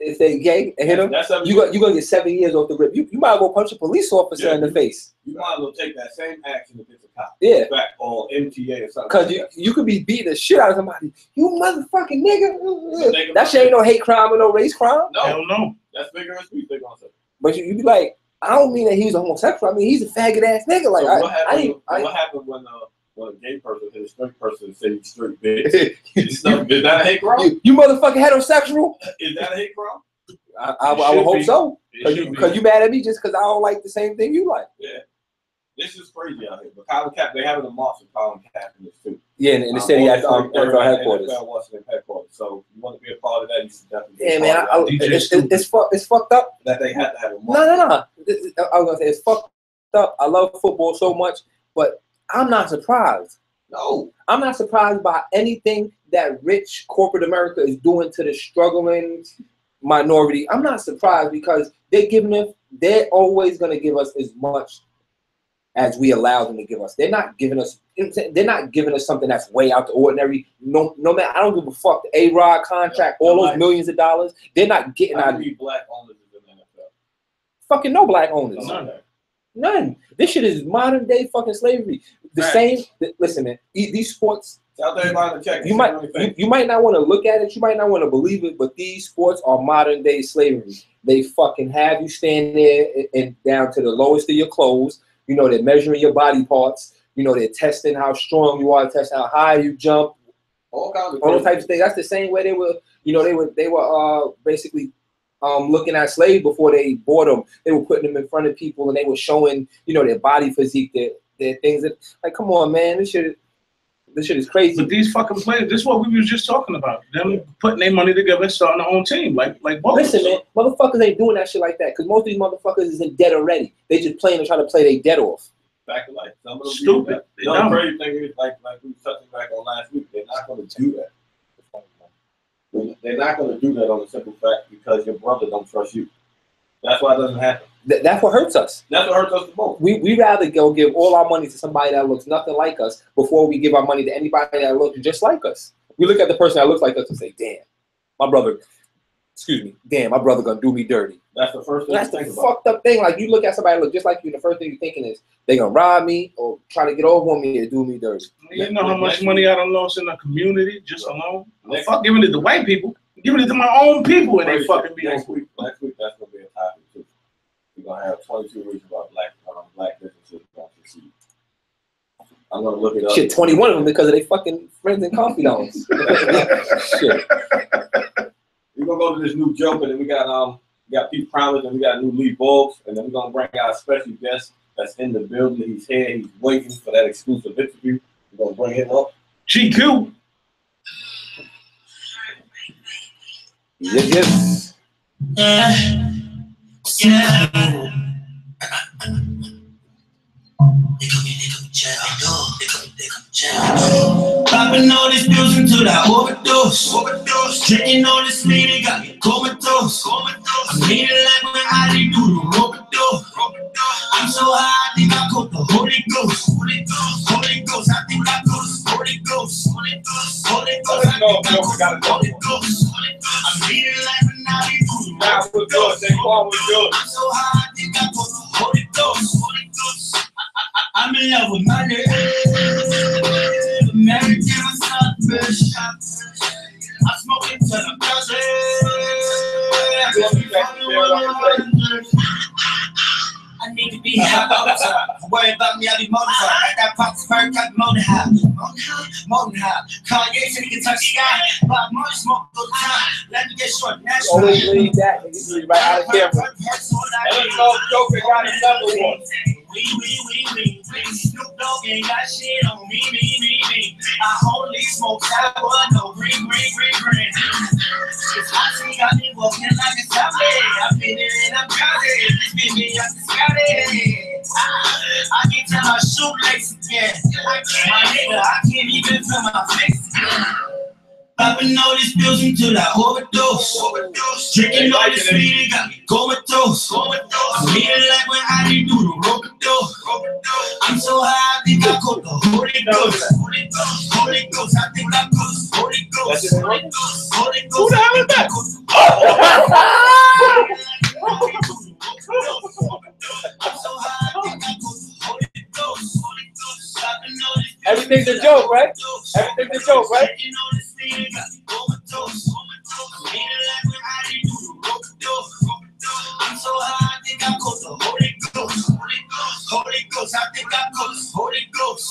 If they gay and hit him, you're gonna get 7 years off the rip. You might as well punch a police officer in the face. You might as well take that same action against a cop. Yeah. Back or MTA or something. Because you could be beating the shit out of somebody. You motherfucking nigga. That shit ain't no hate crime or no race crime. No. Hell no. That's bigger than speech, they're gonna say. But you be like, I don't mean that he's a homosexual. I mean he's a faggot ass nigga. Like so what happened when a gay person hit a straight person and say he's straight bitch? Is that a hate crime? You motherfucking heterosexual? Is that a hate crime? I would hope so. Because you mad at me just because I don't like the same thing you like. Yeah. This is crazy out here. But Colin Kaepernick, they having a march for Colin Kaepernick too. Yeah, in the city at NFL headquarters. Washington headquarters. So if you want to be a part of that, you should definitely. Yeah, man. It's fucked up. That they have to have a march. No. I was gonna say it's fucked up. I love football so much, but I'm not surprised. No, I'm not surprised by anything that rich corporate America is doing to the struggling minority. I'm not surprised because they're always gonna give us as much as we allow them to give us. They're not giving us. They're not giving us something that's way out the ordinary. No matter. I don't give a fuck. The A-Rod contract, all those millions of dollars. They're not getting out of black owners in the NFL. Fucking no black owners. None. This shit is modern day fucking slavery. The same. Listen, man. These sports. Tell everybody to check. You might not want to look at it. You might not want to believe it. But these sports are modern day slavery. They fucking have you stand there and down to the lowest of your clothes. You know, they're measuring your body parts. You know, they're testing how strong you are, testing how high you jump, all those types of things. That's the same way they were. You know, they were basically looking at slaves before they bought them. They were putting them in front of people and they were showing, you know, their body physique, their things. That, like, come on, man, this shit is crazy. But these fucking players, this is what we was just talking about. Them putting their money together and starting their own team. Like listen, man, motherfuckers ain't doing that shit like that because most of these motherfuckers is in debt already. They just playing and trying to play their debt off. Back to life. Some of them stupid. The crazy thing is, like we were touching back on last week, they're not going to do that. They're not going to do that on the simple fact because your brother don't trust you. That's why it doesn't happen. That's what hurts us. That's what hurts us the most. We rather go give all our money to somebody that looks nothing like us before we give our money to anybody that looks just like us. We look at the person that looks like us and say, damn, my brother gonna do me dirty. That's the first thing. That's the fucked up thing. Like, you look at somebody that looks just like you, the first thing you're thinking is they gonna rob me or try to get over on me or do me dirty. You know how much money I done lost in the community just alone? Fuck giving it to white people. Giving it to my own people and they fucking be next week that's gonna be a topic too. We're gonna have 22 reasons about black businesses don't succeed. I'm gonna look it up. Shit, 21 of them because of they fucking friends and confidants. Shit. We're gonna go to this new joke, and then we got Pete Promise, and we got new Lee Boggs, and then we're gonna bring out a special guest that's in the building. He's here, he's waiting for that exclusive interview. We're gonna bring him up. GQ. Yes. Popping all these pills until I overdose. Drinking all this lean, it got me comatose. I'm needing like when I do the rope-a-dope. I'm so high, I think I caught the Holy Ghost. Holy Ghost, I think I caught the Holy Ghost. Holy Ghost, I think I caught the Holy Ghost. I'm needing like when I do the rope-a-dope. I'm so high, I think I caught the Holy Ghost. I'm in love with money. Married to my sunfish. I'm smoking to the cousin. I need to be high. Worry about me, I be modified. I got pops, first cut motor high. Kanye said he can touch sky. But more smoke all the time. Let me get short. Always leave that and get right out of camera. Let's go, Joker got another one. We. Snoop Dogg ain't got shit on me. I only smoke sour, no green. It's hot, so got me walking like a zombie. I'm feeling it, I'm drowning. This baby, I'm discounted. I can tell my shoelaces again. My nigga, I can't even feel my face again. Popping all these pills until I overdose. Drinking all this weed, it got me comatose. I'm feeling like when I do the rope-a-dope. I'm so high, I think I caught the Holy Ghost. Holy Ghost, I think I caught the Holy Ghost. Holy Ghost, Who the hell is that? I'm so high, I think I caught the Holy Ghost. Everything's a joke, right? Everything's a joke, right? I'm so high, I think I caught the Holy Ghost. Holy Ghost, I think I caught the Holy Ghost.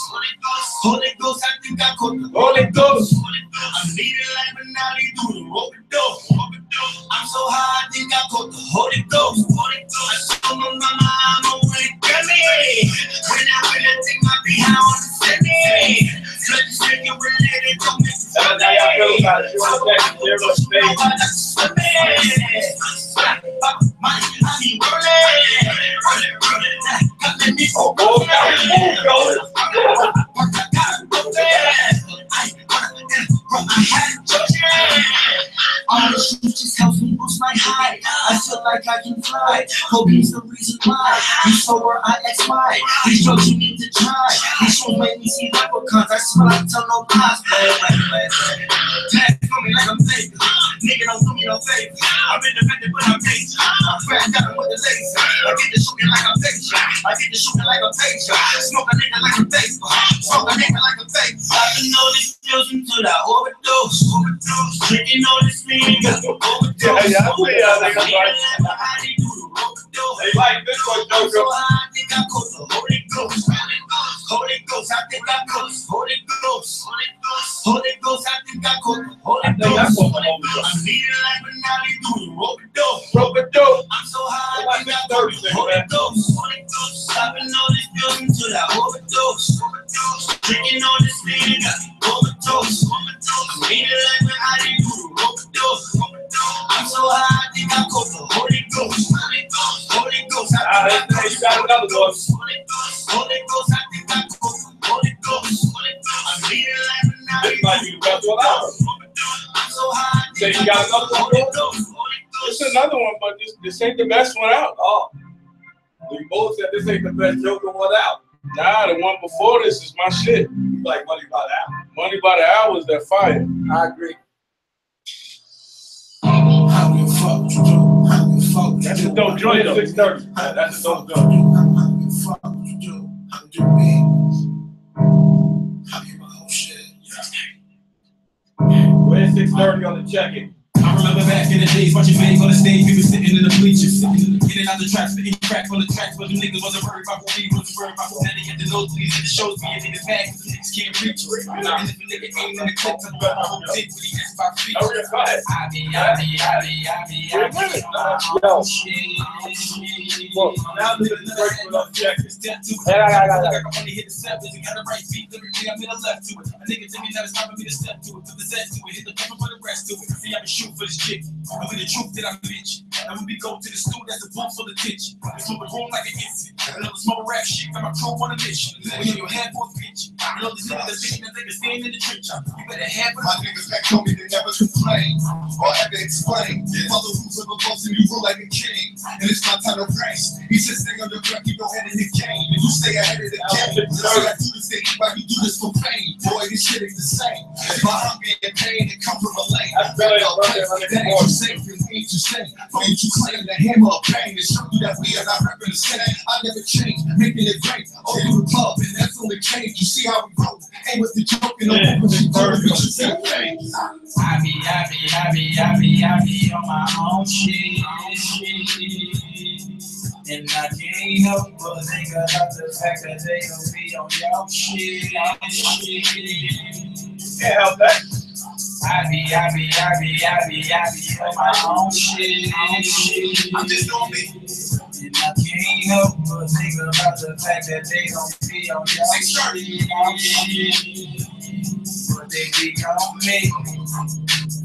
Holy Ghost, I think I caught the Holy Ghost. I'm leading like Benali through the rope-a-dope. I'm so high, I think I caught the Holy Ghost. I told my mama I'm already Grammy. When I take my behind on the Sunday. Let the second related to me. That's how y'all feel about it. You want to back to zero space. All the shoes just helps me boost my high. I feel like I can fly. Hope he's the reason why. You sober, I XY. These drugs you need to try. These shows make me see leprechauns. I smell like tell no lies. Dance for me like I'm fake. Nigga don't do me no favor. I'm independent but I'm major. I'm fast, got him with the laser. I get to shooting like a patient. I get to shooting like a patient. Smoke a nigga like a vapor. Smoke a nigga like a vapor. I've been all these pills until I overdose. Drinking all this lean, got to overdose. They like this one, Joker. I think I caught the Holy Ghost. Holy Ghost, I think I caught the Holy Ghost. Holy Ghost, I think I caught the Holy Ghost. I'm leading life, but now they do the rope-a-dope. I'm so high, I think I caught the Holy Ghost. I've been all this pills until I overdose. Drinking all this lean, got to overdose. I'm leading life, but now they do the rope-a-dope. I'm so high, I think I caught the Holy Ghost. Holy Ghost, I think I got another one. Holy Ghost, I think I caught the Holy Ghost. I'm leading life, but now This might be the best one out. I'm so high, I So think you I got caught the another Holy one? Ghost. This is another one, but this ain't the best one out. Oh, we both said this ain't the best Joker one out. Nah, the one before this is my shit. Like Money by the Hour. Money by the Hour is that fire. I agree. How you fuck what you do? How you fuck what you That's do? a dope joint though. 630. That's a dope joint. How you fuck what you do? How you do me? How you my whole shit? Where's 630 on the check-in? I remember back in the days, watching fans on the stage, we were sitting in the bleachers, in and out the tracks, spitting crack on the tracks, but them niggas wasn't worried about who we wasn't worried about who. Now they get the nosebleeds at the shows, me and niggas mad, cause the niggas can't reach. And if a nigga ain't in the clip, talk about my whole dick when he gets 5 feet. Oh, yeah, go ahead. I be on my own shit. Well, now this is the first one on check-in. Step to it. I can only hit the 7s and got the right beat, lyrically I'm in the left to it. A nigga thinking that it's time for me to step to it, put the set to it, hit the pepper for the rest to it. See, I'm a shoot for this chick. And with the truth that I bitch. And when we go to the stool, that's a bump full of tension. It's moving home like an instant. Another small rap shit, got my crew on a mission. When you're your hand for a bitch. I know these niggas that thinking that they can stand in the trench. You better have it. My niggas that told me they never complain or ever explain. Follow rules of a boss and you rule like a king. And it's my time to race. He said stay on your track, keep your head in the game. And you stay ahead of the game. So I do this thing, why you do this for pain? Boy, this shit ain't the same. My hunger and pain, it come from a lane. That ain't you safe, it ain't you safe. But ain't you claim the hammer of pain and show you that we are not representing. I never change, making it great. All through the club, and that's only change. You see how we roll. Ain't with the joke and no what you do, but you say things. I be on my own shit. And I can't help but think about the fact that they gon' be on your shit. Can't help that. I be on my own shit. I'm just doing me. And I can't help but think about the fact that they gon' be on your shit. But they be on me.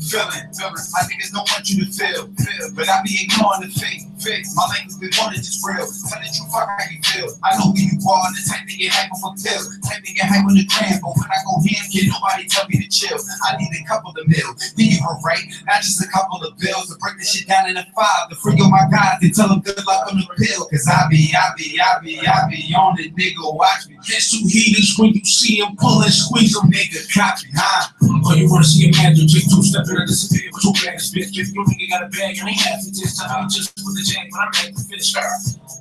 Feeling. My niggas don't want you to feel. But I be ignoring the fake. My language be wanted just real. Tell the truth, fuck how you feel. I know who you are, the type to get hype on pill. Type to get hype on the gram, but when I go ham, can nobody tell me to chill. I need a couple of mil. Then you were right, not just a couple of bills. To break this shit down in a 5. To free all my guys and tell them good luck on the pill. Cause I be on the nigga, watch me. Catch 2 heaters when you see him pull and squeeze them, nigga, copy, huh? Oh, you wanna see a magic trick, 2-step in and disappear with 2 bags, bitch. If your nigga got a bag and ain't half it this time, just with the jack, but I'm ready to finish her.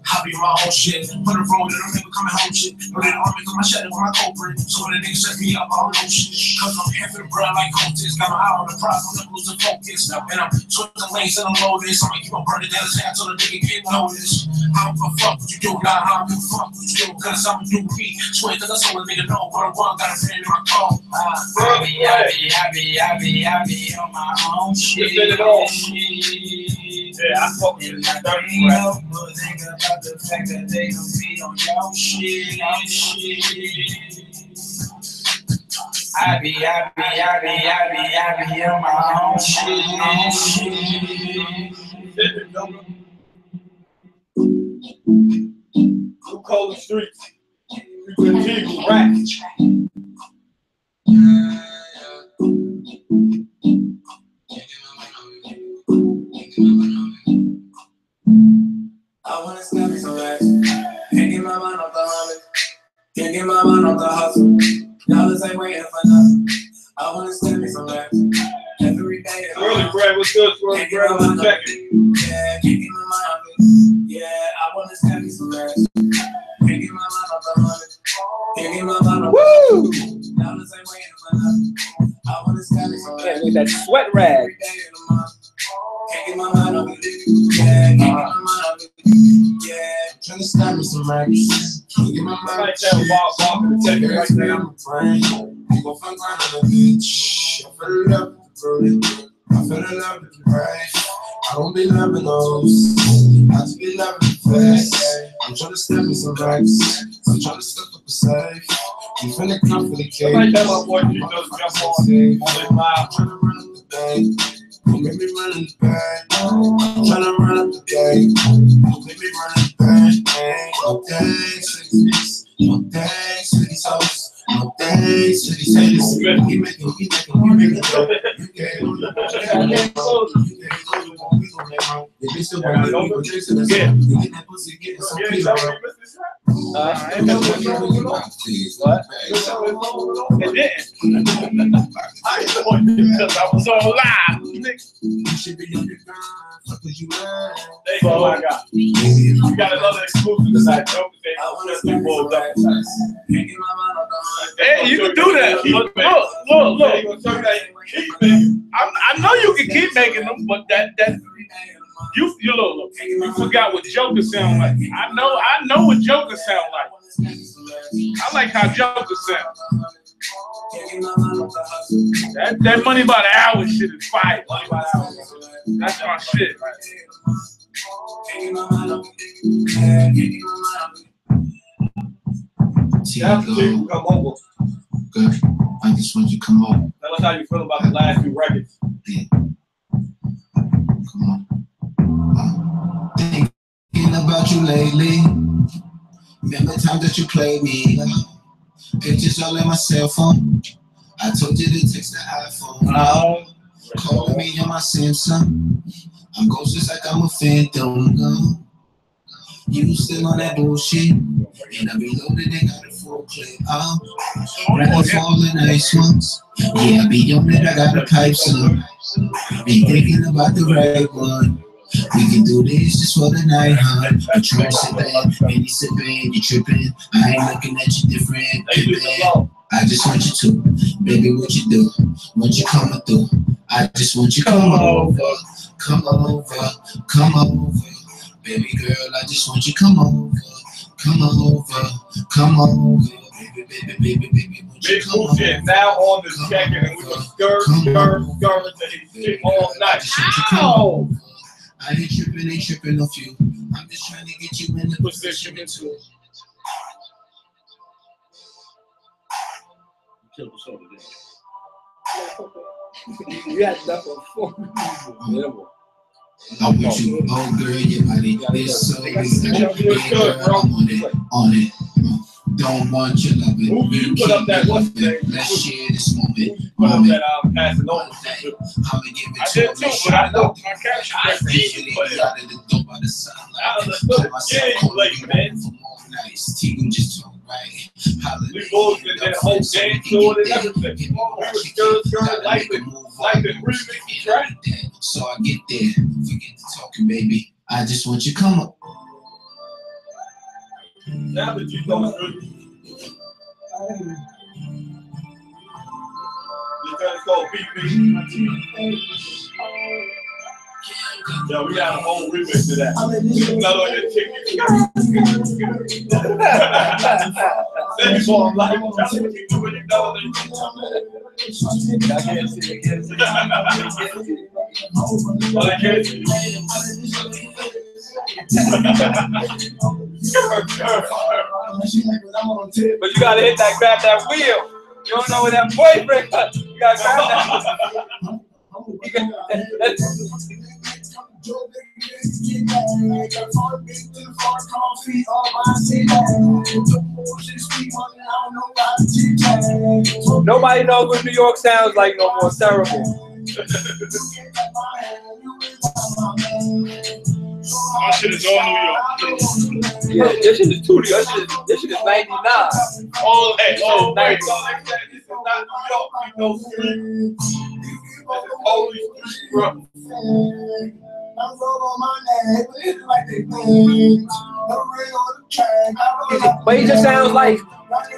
I be on my own shit, put a roll in, I'm never coming home shit. But then army got my shadow with my culprit. So when the nigga set me up, I don't know shit. Cause I'm half in the brown like Coatis, got my eye on the prize, I'm never losing focus. And I'm switching lanes and I'm loaded, so I'm gonna keep on burning down his hand till the nigga get noticed. I don't give a fuck what you do, nah, I don't give a fuck what you do, cause I'm a new beat. Swear cause that's all a nigga know, but I'm wrong, got a friend in my car. I be on my own shit. Yeah, I fuck with And it. I can't help but think about the fact that they gon' be on your shit. I be on my own shit. Blue Collar Streets. Eagle Rats. wanna step me some racks. Can't get my mind off the humming. Can't get my mind off the hustle. Dollars ain't waiting for nothing. I wanna step me some racks. Every day. Swirly Brad, what's good? Swirly Brad, what's checking? Yeah, can't get my mind off it. Yeah, I wanna step me some racks. Can't get my mind off the humming. Can't get my mind off the hustle. Dollars ain't waiting for nothing. I wanna step me some racks. Yeah, with that sweat rag. Every day of the month. Can't get my mind off it. Yeah, can't get my mind off it. Yeah, trying to stop me some racks. Can't get my mind off it. Take it right now, I'm a friend. I'm gon' fuck around on a bitch. I fell in love with the bird. I fell in love with the price. I don't be loving those. I just be loving the flesh. I'm trying to step me some racks. I'm trying to step up a safe. I'm finna come for the cake. Somebody tell my boy you just jump on live. I'm trying to run up the bank. Don't make me run in the bag. I'm trying to run up the gang. Don't make me run in the bag. No thanks to these niggas. No thanks to these hoes. No thanks to these haters. We making dope. You can't hold it. You can't hold it. We gon' make home. If they still want to people chasing us, you get that pussy getting so clear. I ain't never what? It didn't. I thought because I was on live. You should be on your grind. Fuck what you learn. There you go, my guy. You got another exclusive tonight, bro. I wanna step me some racks. Can't get my mind off the Hey, you can do that. Look. I know you can keep making them, but that you look. You forgot what Joker sound like. I know what Joker sound like. I like how Joker sound. That Money by the Hour shit is fire. That's our shit. Come over. Good. I just want you to come over. Tell us how you feel about the last few records. Yeah. Come on. Thinking about you lately. Remember times that you played me. Pictures all in my cell phone. I told you to text the iPhone. Calling me on my Samsung. I'm ghost just like I'm a phantom. You still on that bullshit. And I reloaded and got a full clip. Ready for all the nice ones. Yeah, I be on it, I got a pipe son. Be thinking about the right one. We can do this just for the night, huh? Patron sippin', Benny sippin', you trippin'. I ain't looking at you different, pippin'. I just want you to, baby, what you do? What you coming through? I just want you come over, come over, come over. Baby girl, I just want you come over, come over, come over. Baby, won't you Big come bullshit over? now on the check-in and we gonna skirt all night. Ow! I ain't tripping off you. I'm just trying to get you in the position to. You had stuff before. I want you, oh girl, your body is so good. Girl, I'm on it. Don't want your loving. You put up that one thing. Let's share this moment. Put up that passing over. I'ma give it I to did too, but I know my caption I is usually but out of the door by the sunlight. out of the door. Yeah, you late, man. For more nights, Tegan just talk right. We both did that whole dance to it and everything. We were skirt, like the remix track. So I get there, forget the talking, baby. I just want you come up. Now that you know it's good. It's called BB. Yo, we got a whole remix to that. Not on your ticket. Then you go on live. Tell me what you do when you know that I can't see it. I can't see it. But you gotta hit that, grab that wheel. You don't know where that boyfriend cut. You gotta grab that. Nobody knows what New York sounds like no more. It's terrible. My shit is all New York. Yeah, this shit is 2 This shit is 99. All that. Oh, wait. This is not New York. You know, street. Holy bro. But it just sounds like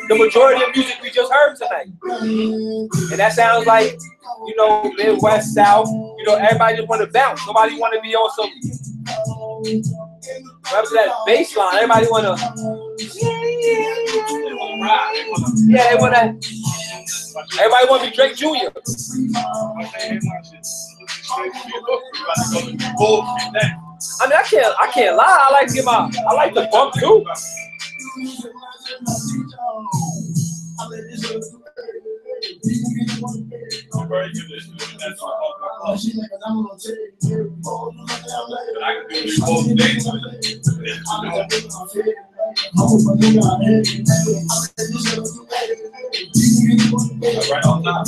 the majority of music we just heard tonight. And that sounds like, you know, Midwest, South, you know, everybody just want to bounce. Nobody want to be on some, what's that bass line? Everybody want to, yeah, they want to, everybody want to be Drake Jr. I mean, I can't lie. I like the bump too. Right on top.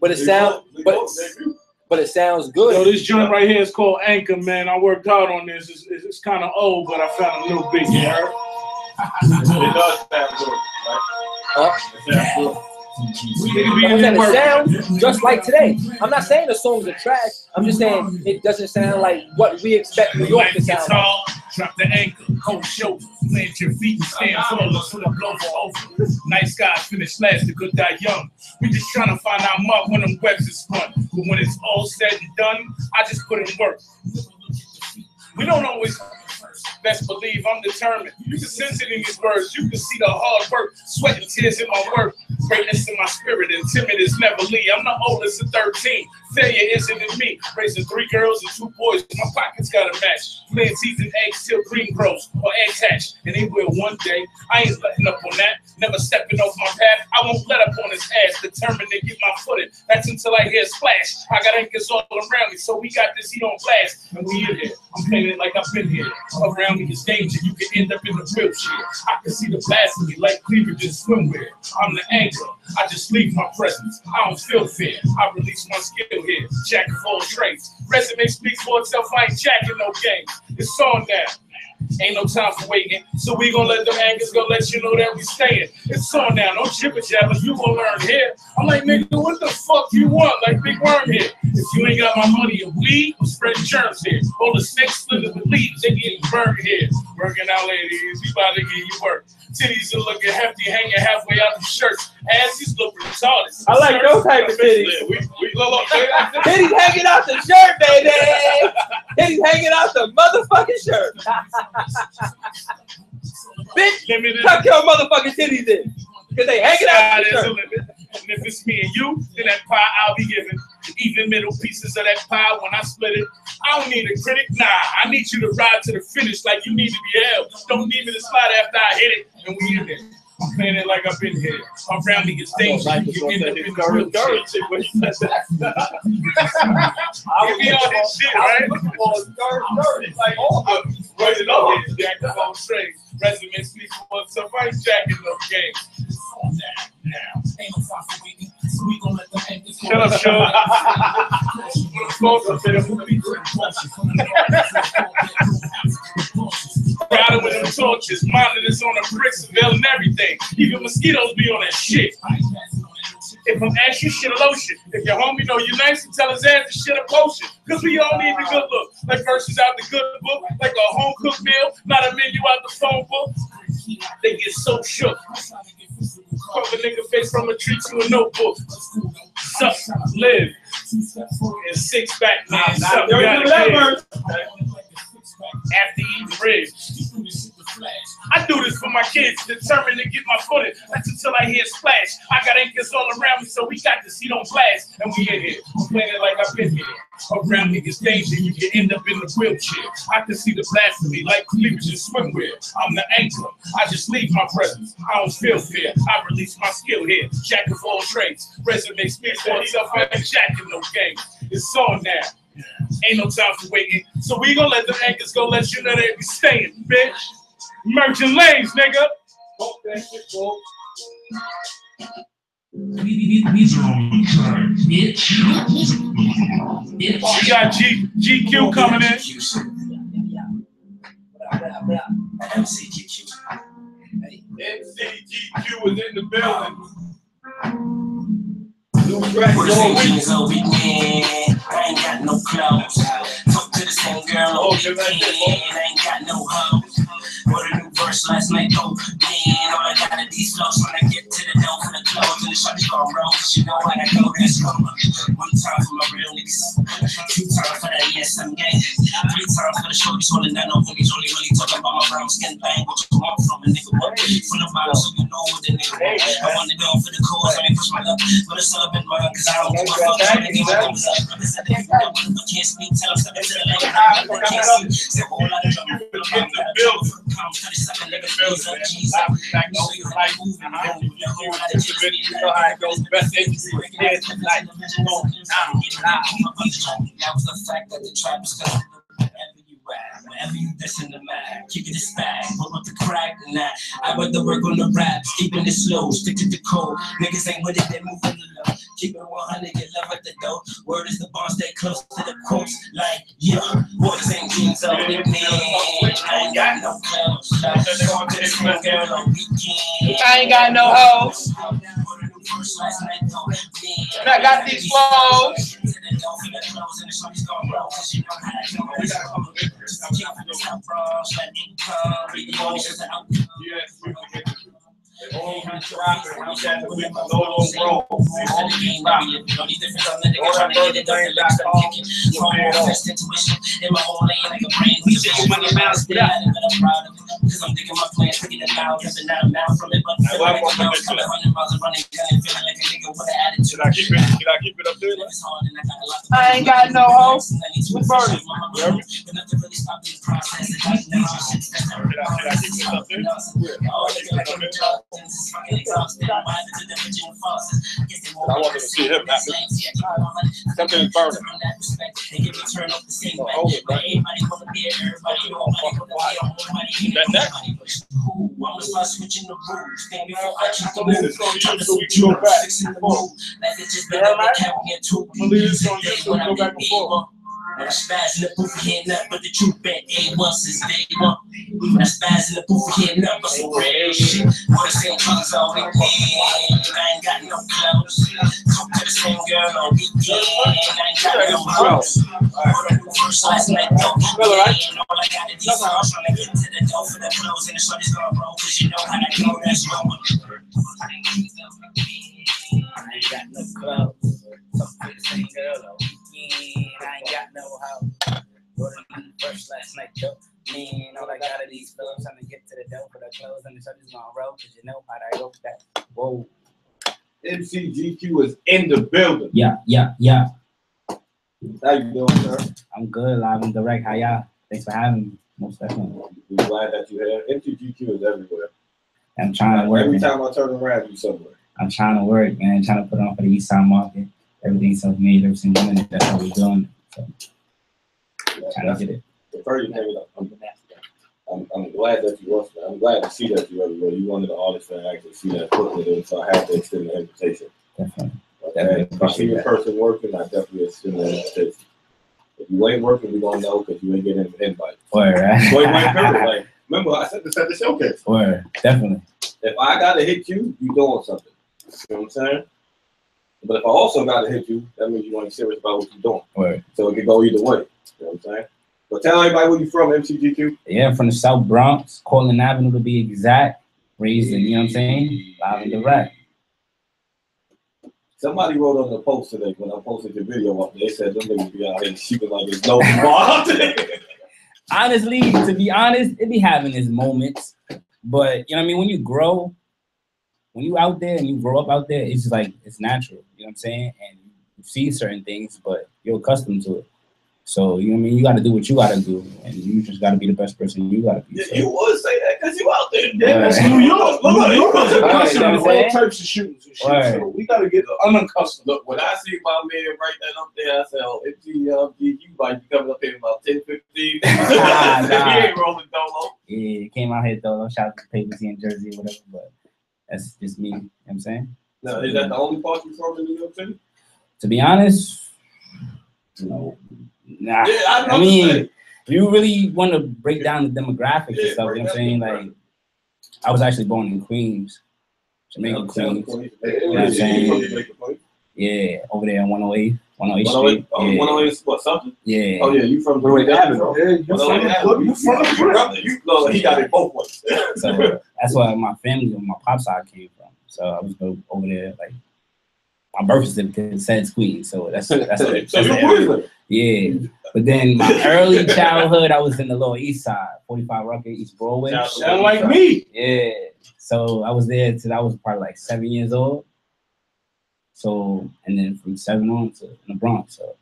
But it sounds good. Yo, this joint right here is called Anchor, man. I worked hard on this. It's kind of old, but I found a little bit here. It does sound good, right? It sounds good. It sounds just like today. I'm not saying the songs are trash. I'm just saying it doesn't sound like what we expect New York to sound like. Drop the anchor, cold shoulders, plant your feet and stand flawless for the blow over. Nice guys finish last, the good die young. We just trying to find our mark when them webs is spun. But when it's all said and done, I just put in work. We don't always best believe I'm determined. You can sense it in these words. You can see the hard work, sweat and tears in my work. Greatness in my spirit and timid is never Lee. I'm the oldest of 13. Failure isn't in me. Raising 3 girls and 2 boys. My pockets got a match. Laying teeth and eggs till green grows or eggs hatch. And they will one day. I ain't letting up on that. Never stepping off my path. I won't let up on his ass. Determined to get my footing. That's until I hear a splash. I got anchors all around me. So we got this heat on blast. And we in here. I'm playing it like I've been here. Around me is danger. You can end up in the wheelchair. I can see the blasphemy like cleavage in swimwear. I'm the anchor. I just leave my presence. I don't feel fear. I release my skill here. Jack of all trades. Resume speaks for itself. I ain't jacking no games. It's on now. Ain't no time for waiting. So we gonna let them anchors go let you know that we staying. It's on now. No jibber jabber. You gonna learn here. I'm like, nigga, what the fuck you want? Like Big Worm here. If you ain't got my money of weed, I'm spreading germs here. All the snakes slither with leaves. They getting burned here. Working out, ladies. We about to get you work. Titties are looking hefty, hanging halfway out the shirts. Asses look retarded. I like those type of titties. We look Titties hanging out the shirt, baby. Titties hanging out the motherfucking shirt. Bitch, tuck your motherfucking titties in. Because they hanging out the shirt. And if it's me and you, then that pie I'll be giving. Even middle pieces of that pie when I split it. I don't need a critic, nah. I need you to ride to the finish like you need to be held. Don't need me to slide after I hit it, and we in there. I'm playing it like I've been here. Around me is danger. You end up in the real shit. I be on this shit, right? Like, right it up here. Jack the phone straight. Resume speaks for itself. I ain't jacking no game. Now. Ain't no time for waiting. So we gon' let the anchors go. Shut up, Sean. Riding with them torches, monitors on the bricks, surveilling everything. Even mosquitoes be on that shit. If I'm ask you shit a lotion. If your homie know you nice, you tell his ass to shit a potion. Cause we all need the good look. Like verses out the good book, like a home cooked meal, not a menu out the phone book. They get so shook. Cover nigga face from a tree to a notebook. Suck, live. And 6 back, man. Suck, gotta after eating ribs. I do this for my kids, determined to get my footing. That's until I hear splash. I got anchors all around me, so we got this heat on blast. And we in here. I'm playing it like I've been here. Around me is danger, you can end up in the wheelchair. I can see the blasphemy like cleavage in swimwear. I'm the anchor. I just leave my presence. I don't feel fear. I release my skill here. Jack of all trades. Resume speaks for itself. I ain't jacking no game. It's on now. Ain't no time for waiting. So we gonna let the anchors go let you know they be staying, bitch. Merchant Lanes, nigga. Fuck that shit, folks. These are on the track, bitch. We got GQ coming in. MCGQ. MCGQ is in the building. New Put track the all week. jeans on weekend. I ain't got no clothes. Talk to the same girl all weekend. I ain't got no hoes. Wrote a new verse last night, though. Man, all I got are these flows when I get to the dough for the clothes and the shotty gon' roll. Cause you know how I go, that's go. One time for my real niggas. 2 times for that ESM gang. 3 times for the shorties holding down on homies. Only really talking about my brown skin thing. What you want from a nigga? What? From the bottom, so you know what the nigga want. I want it all for the cause. I ain't push my luck. But it's all been mine, cause I don't give a fuck. I'm gonna give my numbers up. Represent the people that I can't speak. Tell them step into the lane. I can't see. Say a whole lot of trouble. That was the fact that the tribe was coming. Wherever you listen to mine, keep it a spag, pull up the crack, nah. I rather work on the raps, keeping it slow, stick to the code. Niggas ain't with it, they moving the low. Keep it 100, get love at the door. Word is the bond, stay close to the quotes. Like, yeah, boys ain't jeans on me, man. I ain't got no clothes. Talk to this one girl on weekend. I ain't got no hoes. And I got these flows. Because I'm thinking my plans to get it out, cause not a mouth from it, but feeling like a mouse coming 100 miles and running, feeling like a nigga with an attitude. Should I keep it up there? I ain't got no hoes. What's burning? I want to see him not something's burning. Switching the rules. Think before I keep the move. Trying to switch you back. Fixing the move. Like it's just better than carrying 2 beats. When I make me when I spaz in the booth, hear nothing but the truth been A1 since day one. When I spaz in the booth, hear nothing but some real shit. Wanna say drugs all weekend. I ain't got no clothes. Talk to the same girl all weekend. I ain't got no hoes. First last night, though. All I got is these songs. Trying to get to the dough for the clothes and the shorty's gonna roll. Cause you know how I go, that's rolling. I ain't got no clothes. Talk to the same girl all weekend. I ain't got no house. Wrote a new verse last night, though. Man, all I got are these flows. Trying to get to the dough for the clothes and the shorty's gonna roll. Cause you know how I go for that. Whoa. MCGQ is in the building. Yeah. How you doing, sir? I'm good, live and direct. How y'all? Thanks for having me. Most definitely. We're glad that you're here. MCGQ is everywhere. I'm trying to work. Every time I turn around, you somewhere. I'm trying to work, man. Trying to put on for the East Side market. Everything's self-made, every single minute. That's how we're doing. So, trying to get it. The first thing I'm glad that you watched that. I'm glad to see that you everywhere. You wanted the artist to actually see that putting it in, so I have to extend the invitation. Definitely. Okay. If I see a person working, I definitely extend the invitation. If you ain't working, we gonna know because you ain't getting an invite. Word, right? Like, remember, I said this at the showcase. Word, definitely. If I gotta hit you, you doing something. You know what I'm saying? But if I also gotta hit you, that means you want to be serious about what you're doing. Word. So it can go either way. You know what I'm saying? But tell everybody where you from, MCGQ. Yeah, I'm from the South Bronx, Cortland Avenue to be exact. Raised in, you know what I'm saying? Live and direct. Somebody wrote on the post today when I posted the video up. They said them niggas be out here shooting like there's no tomorrow. Honestly, to be honest, it be having its moments. But you know what I mean? When you grow, when you out there and you grow up out there, it's just like it's natural. You know what I'm saying? And you see certain things, but you're accustomed to it. So, you know what I mean? You got to do what you got to do, and you just got to be the best person you got to be. Yeah, so. you would say that because you out there. Yeah, that's New York. New York's accustomed to all Right. types of shootings and shit. Right. So we got to get unaccustomed. Look, when I see my man write that up there, I say, oh, MCGQ might be coming up here in about 10, 15. He ain't rolling dolo. Yeah, came out here though. Shout out to Papers in Jersey or whatever, but that's just me. You know what I'm saying? Now, is that the only part you from in New York City? To be honest, no. Nah. Yeah, I mean, if you really want to break down the demographics and stuff, you know what I'm saying? Like, I was actually born in Queens, Jamaica, Queens. You know what I'm saying? Yeah, over there on 108 Street. Oh, Yeah. 108 is what, something? Yeah. Oh, yeah, you from Wait, Avenue. yeah, you from the brother. He got it both ways. So that's where my family on my pop side came from. So I was over there, like, my birth certificate says Queens, so that's So you're Queensland. yeah. But then my early childhood, I was in the Lower East Side, 45 Rocket, East Broadway. Sound like me. Yeah. So I was there till I was probably like 7 years old. So, and then from 7 on to the Bronx. So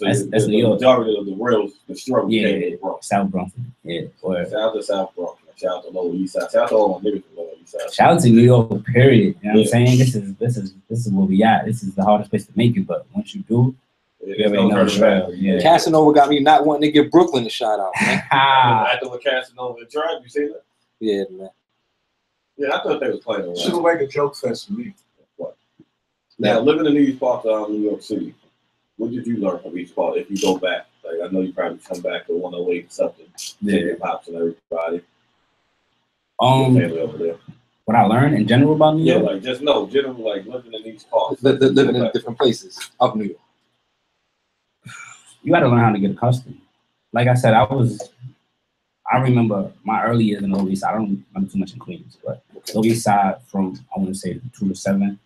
that's New York. The majority of the rails, the struggle came in the Bronx. South Bronx. Yeah. Shout out to South Bronx. Shout out to Lower East Side. Shout out to all my niggas from Lower East Side. Shout out to New York, period. You know what I'm saying? This is where we at. This is the hardest place to make it, but once you do, you already know the drill. Yeah. Casanova got me not wanting to give Brooklyn a shout out, man. After what Casanova and Tribe, you see that? Yeah, man. Yeah, I thought they was playing around. Should have like a joke fest for me. Now, living in these parts of New York City, what did you learn from each part if you go back? Like, I know you probably come back to 108 or something. Yeah. Your pops and everybody. Your family over there. What I learned in general about New Yeah, York? like, just know, general, like, living in these parts. Living in different places of New York. You got to learn how to get accustomed. Like I said, I remember my early years in the Lower East Side. I don't remember too much in Queens, but Lower East Side from, I want to say, 2 to 7,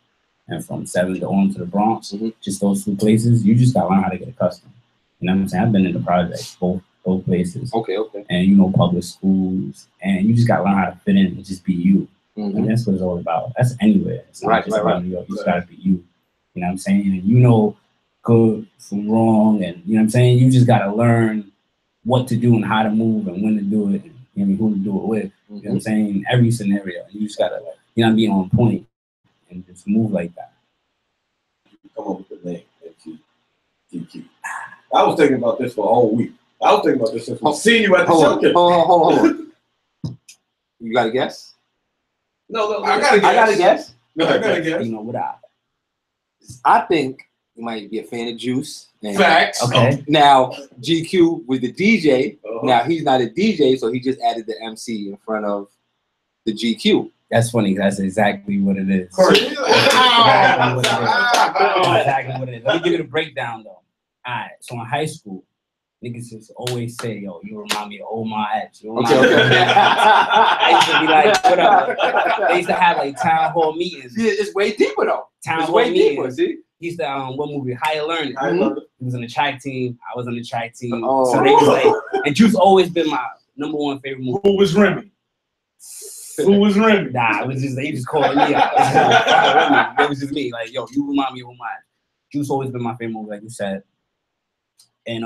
and from 7 to on to the Bronx, just those 2 places, you just got to learn how to get accustomed. You know what I'm saying? I've been in the projects, both places. Okay. And, you know, public schools, and you just got to learn how to fit in and just be you. And that's what it's all about. That's anywhere. It's not just about New York. You just got to be you. You know what I'm saying? And you know good from wrong, and you know what I'm saying? You just got to learn what to do and how to move and when to do it, and you know, who to do it with. You know what I'm saying? In every scenario. You just got to, you know, be on point and just move like that. Come up with the name, MCGQ. I was thinking about this for a whole week. I was thinking about this since we seen you at the showcase. Hold on. You got a guess? No. I got a guess. Go ahead. You know what I think you might be a fan of Juice. Facts. Okay. Now, GQ was the DJ. Uh-huh. Now, he's not a DJ, so he just added the MC in front of the GQ. That's funny. That's exactly what it is. Exactly Exactly what it is. Let me give you the breakdown, though. All right. So in high school, niggas just always say, yo, you remind me of Omar X. Okay. I used to be like, what up? They used to have like town hall meetings. Yeah, it's way deeper, though. Town hall way meetings. deeper, see? He used to, what movie? Higher Learning. He was on the track team. I was on the track team. Oh. So they was like, and Juice always been my #1 favorite movie. Who was Remy? Nah, it was just, they just calling me out. It was just me. Like, yo, you remind me of Omar. Juice always been my favorite movie, like you said. And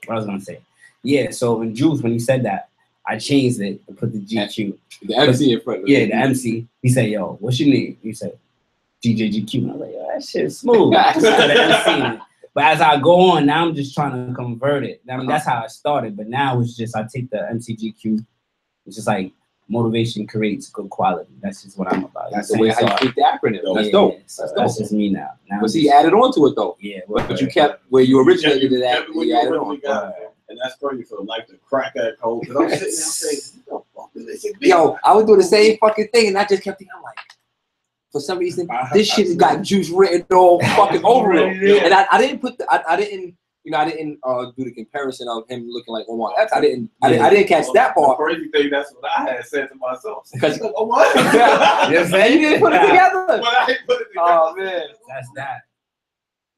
what I was gonna say, yeah. So in Juice, when he said that, I changed it and put the GQ, the MC in front of the MC. He said, "Yo, what's your name?" He said, "GJGQ." And I was like, "Yo, that shit's smooth." Just put the MC in it. But as I go on, now I'm just trying to convert it. I mean, that's how I started. But now it's just I take the MCGQ. It's just like motivation creates good quality. That's just what I'm about. That's the way how you keep the acronym. That's dope. That's just me now. But see, you added on to it though. Yeah. But you kept where you originated it at. You added on. And that's crazy for life to crack that code. I'm sitting there saying, what the fuck is this? Yo, I would do the same fucking thing, and I just kept thinking, I'm like, for some reason, this shit has got Juice written all fucking over it. And I didn't put I didn't do the comparison of him looking like Omar X. I didn't catch that part. The crazy thing, that's what I had said to myself. Because oh, what? You didn't put it together. But I didn't put it together. Oh man, that's that.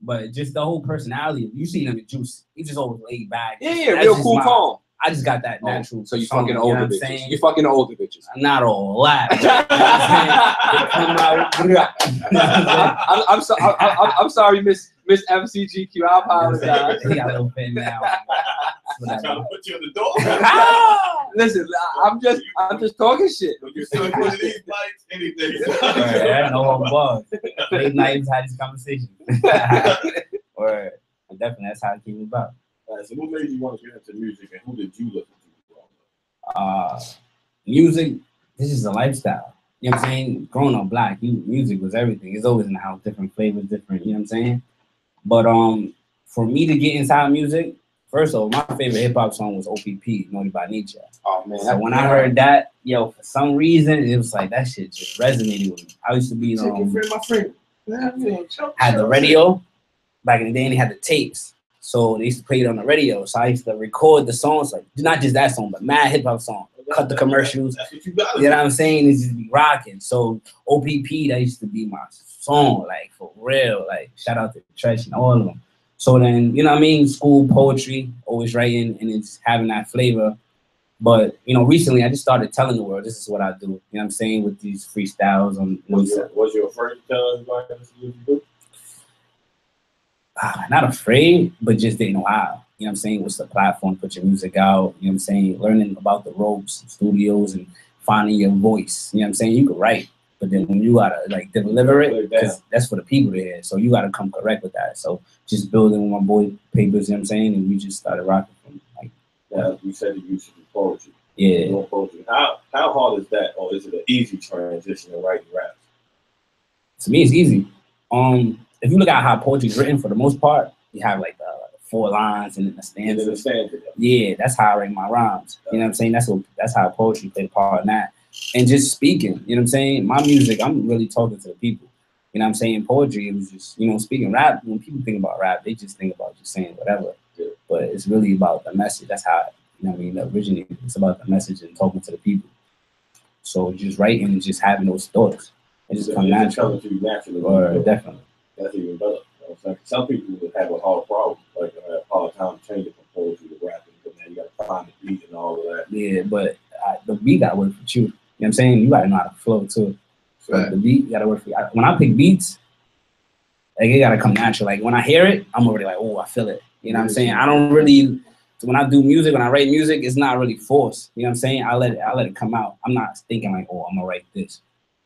But just the whole personality. You see him in Juice. He just always laid back. Yeah, real cool, calm. I just got that natural. So you fucking the older bitches. Saying? You fucking the older bitches. Not all that. I'm sorry, Miss Miss MCGQ, I apologize. He got a little fit now. I'm trying to put you in the door. Listen, I'm just talking shit. You still put these lights, anything. Yeah, no one was. Late nights had this conversation. Or definitely that's how it came about. So what made you want to get into music, and who did you listen to? Music, this is a lifestyle. You know what I'm saying? Growing up black, music was everything. It's always in the house, different flavors, different, you know what I'm saying? But for me to get inside music, first of all, my favorite hip hop song was OPP, Naughty by Nature. Oh man. So when I heard that, yo, for some reason, it was like that shit just resonated with me. I used to be my friend. had the radio back in the day, and they had the tapes. So they used to play it on the radio. So I used to record the songs, like not just that song, but mad hip hop song. Cut the commercials. That's what you got. You know what I'm saying? It's just be rocking. So OPP, that used to be my song, like for real. Like shout out to Tresh and all of them. So then, you know what I mean? School, poetry, always writing, and it's having that flavor. But, you know, recently I just started telling the world, this is what I do. You know what I'm saying? With these freestyles. Was you afraid to tell everybody this is what you do? Not afraid, but just didn't know how. You know what I'm saying? What's the platform, put your music out, you know what I'm saying? Learning about the ropes, studios, and finding your voice. You know what I'm saying? You can write, but then when you gotta like deliver it, because that's for the people to hear. So you gotta come correct with that. So just building with my boy Papers, you know what I'm saying? And we just started rocking from like you said you used to do poetry. Yeah. Poetry. How hard is that, or is it an easy transition to writing raps? To me, it's easy. If you look at how poetry is written, for the most part, you have like 4 lines and the stanzas. Yeah, that's how I write my rhymes. You know what I'm saying? That's how poetry played a part in that. And just speaking, you know what I'm saying? My music, I'm really talking to the people. You know what I'm saying? Poetry, it was just, you know, speaking rap. When people think about rap, they just think about just saying whatever. Yeah. But it's really about the message. That's how, you know what I mean, originated. It's about the message and talking to the people. So just writing and just having those thoughts. It just come natural. Or definitely. That's even better. You know, some people would have a hard problem, like a hard time changing from poetry to rapping, but then you got to find the beat and all of that. Yeah, but the beat got to work for you. You know what I'm saying? You got to know how to flow too. So right. The beat got to work for you. When I pick beats, like it got to come natural. Like when I hear it, I'm already like, oh, I feel it. You know what I'm saying? I don't really, when I do music, when I write music, it's not really forced. You know what I'm saying? I let it come out. I'm not thinking like, oh, I'm gonna write this.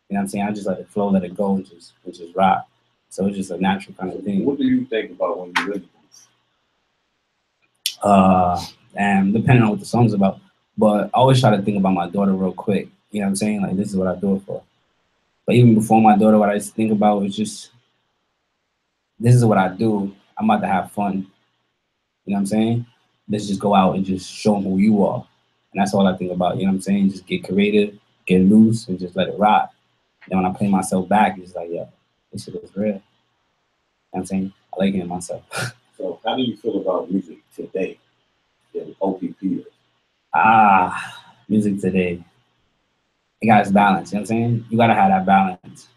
You know what I'm saying? I just let it flow, let it go, and just rock. So it's just a natural kind of thing. What do you think about when you really and depending on what the song's about. But I always try to think about my daughter real quick. You know what I'm saying? Like, this is what I do it for. But even before my daughter, what I just think about is just, this is what I do. I'm about to have fun. You know what I'm saying? Let's just go out and just show them who you are. And that's all I think about. You know what I'm saying? Just get creative, get loose, and just let it rock. And when I play myself back, it's like, yeah, this shit is real. You know what I'm saying? I like it myself. So how do you feel about music today in OPP? Music today. It got its balance, you know what I'm saying? You gotta have that balance.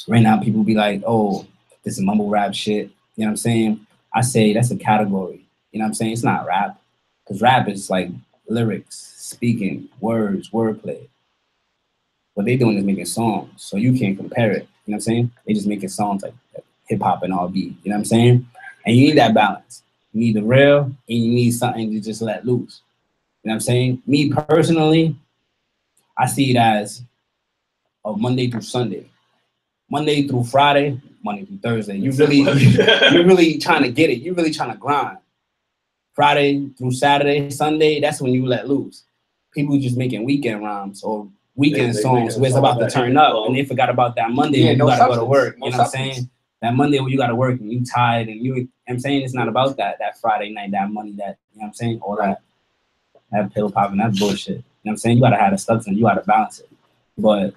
Right now, people be like, oh, this is mumble rap shit. You know what I'm saying? I say that's a category. You know what I'm saying? It's not rap. Because rap is like lyrics, speaking, words, wordplay. What they doing is making songs, so you can't compare it. You know what I'm saying? They just making songs like hip hop and R&B. You know what I'm saying? And you need that balance. You need the real, and you need something to just let loose. You know what I'm saying? Me personally, I see it as a Monday through Sunday. Monday through Friday, Monday through Thursday. You're really trying to get it. You're really trying to grind. Friday through Saturday, Sunday, that's when you let loose. People just making weekend rhymes or weekend songs where it's about to turn up, and they forgot about that Monday when you gotta go to work. You know what I'm saying? That Monday when you gotta work and you tired and I'm saying it's not about that Friday night, that money, that, you know what I'm saying? All that pill popping, that bullshit. You know what I'm saying? You gotta have the stuff and you gotta balance it. But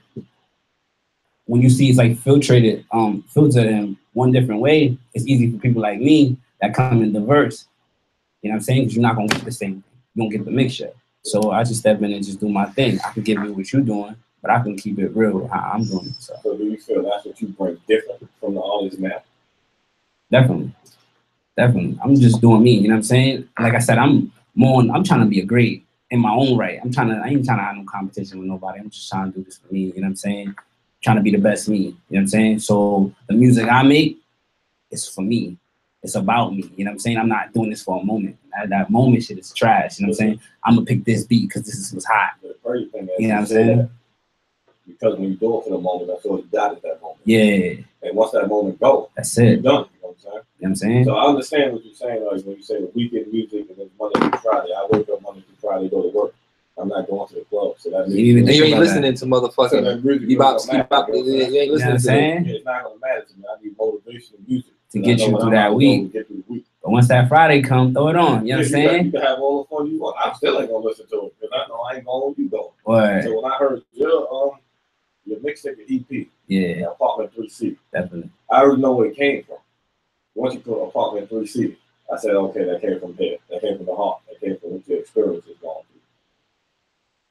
when you see it's like filtered in one different way, it's easy for people like me that come in diverse. You know what I'm saying? Because you're not gonna get the same thing. You don't get the mixture. So I just step in and just do my thing. I can give you what you're doing, but I can keep it real how I'm doing it. So do you feel that's what you bring different from the artists now? Definitely. I'm just doing me, you know what I'm saying? Like I said, I'm trying to be a great in my own right. I ain't trying to have no competition with nobody. I'm just trying to do this for me, you know what I'm saying? Trying to be the best me, you know what I'm saying? So the music I make, it's for me. It's about me. You know what I'm saying? I'm not doing this for a moment. That moment shit is trash. You know what I'm saying? I'm gonna pick this beat because this was hot. The crazy thing is, you know what I'm saying? Because when you do it for the moment, that's all you got at that moment. Yeah. And once that moment goes, that's it. You're done. You know what I'm saying? You know what I'm saying? So I understand what you're saying. Like when you say the weekend music and then Monday through Friday, I wake up Monday through Friday, go to work. I'm not going to the club. So that means you ain't listening to motherfucking. So that really you ain't listening to it. It's not gonna matter to me. I need motivational music to get you through that week. But once that Friday come, throw it on. You know what I'm saying? You can have all the fun you want. I still ain't gonna listen to it because I know I ain't going. You going? Right. So when I heard your mixtape EP, yeah, Apartment 3C, definitely. I already know where it came from. Once you put Apartment 3C, I said, okay, that came from here. That came from the heart. That came from what your experience is going through.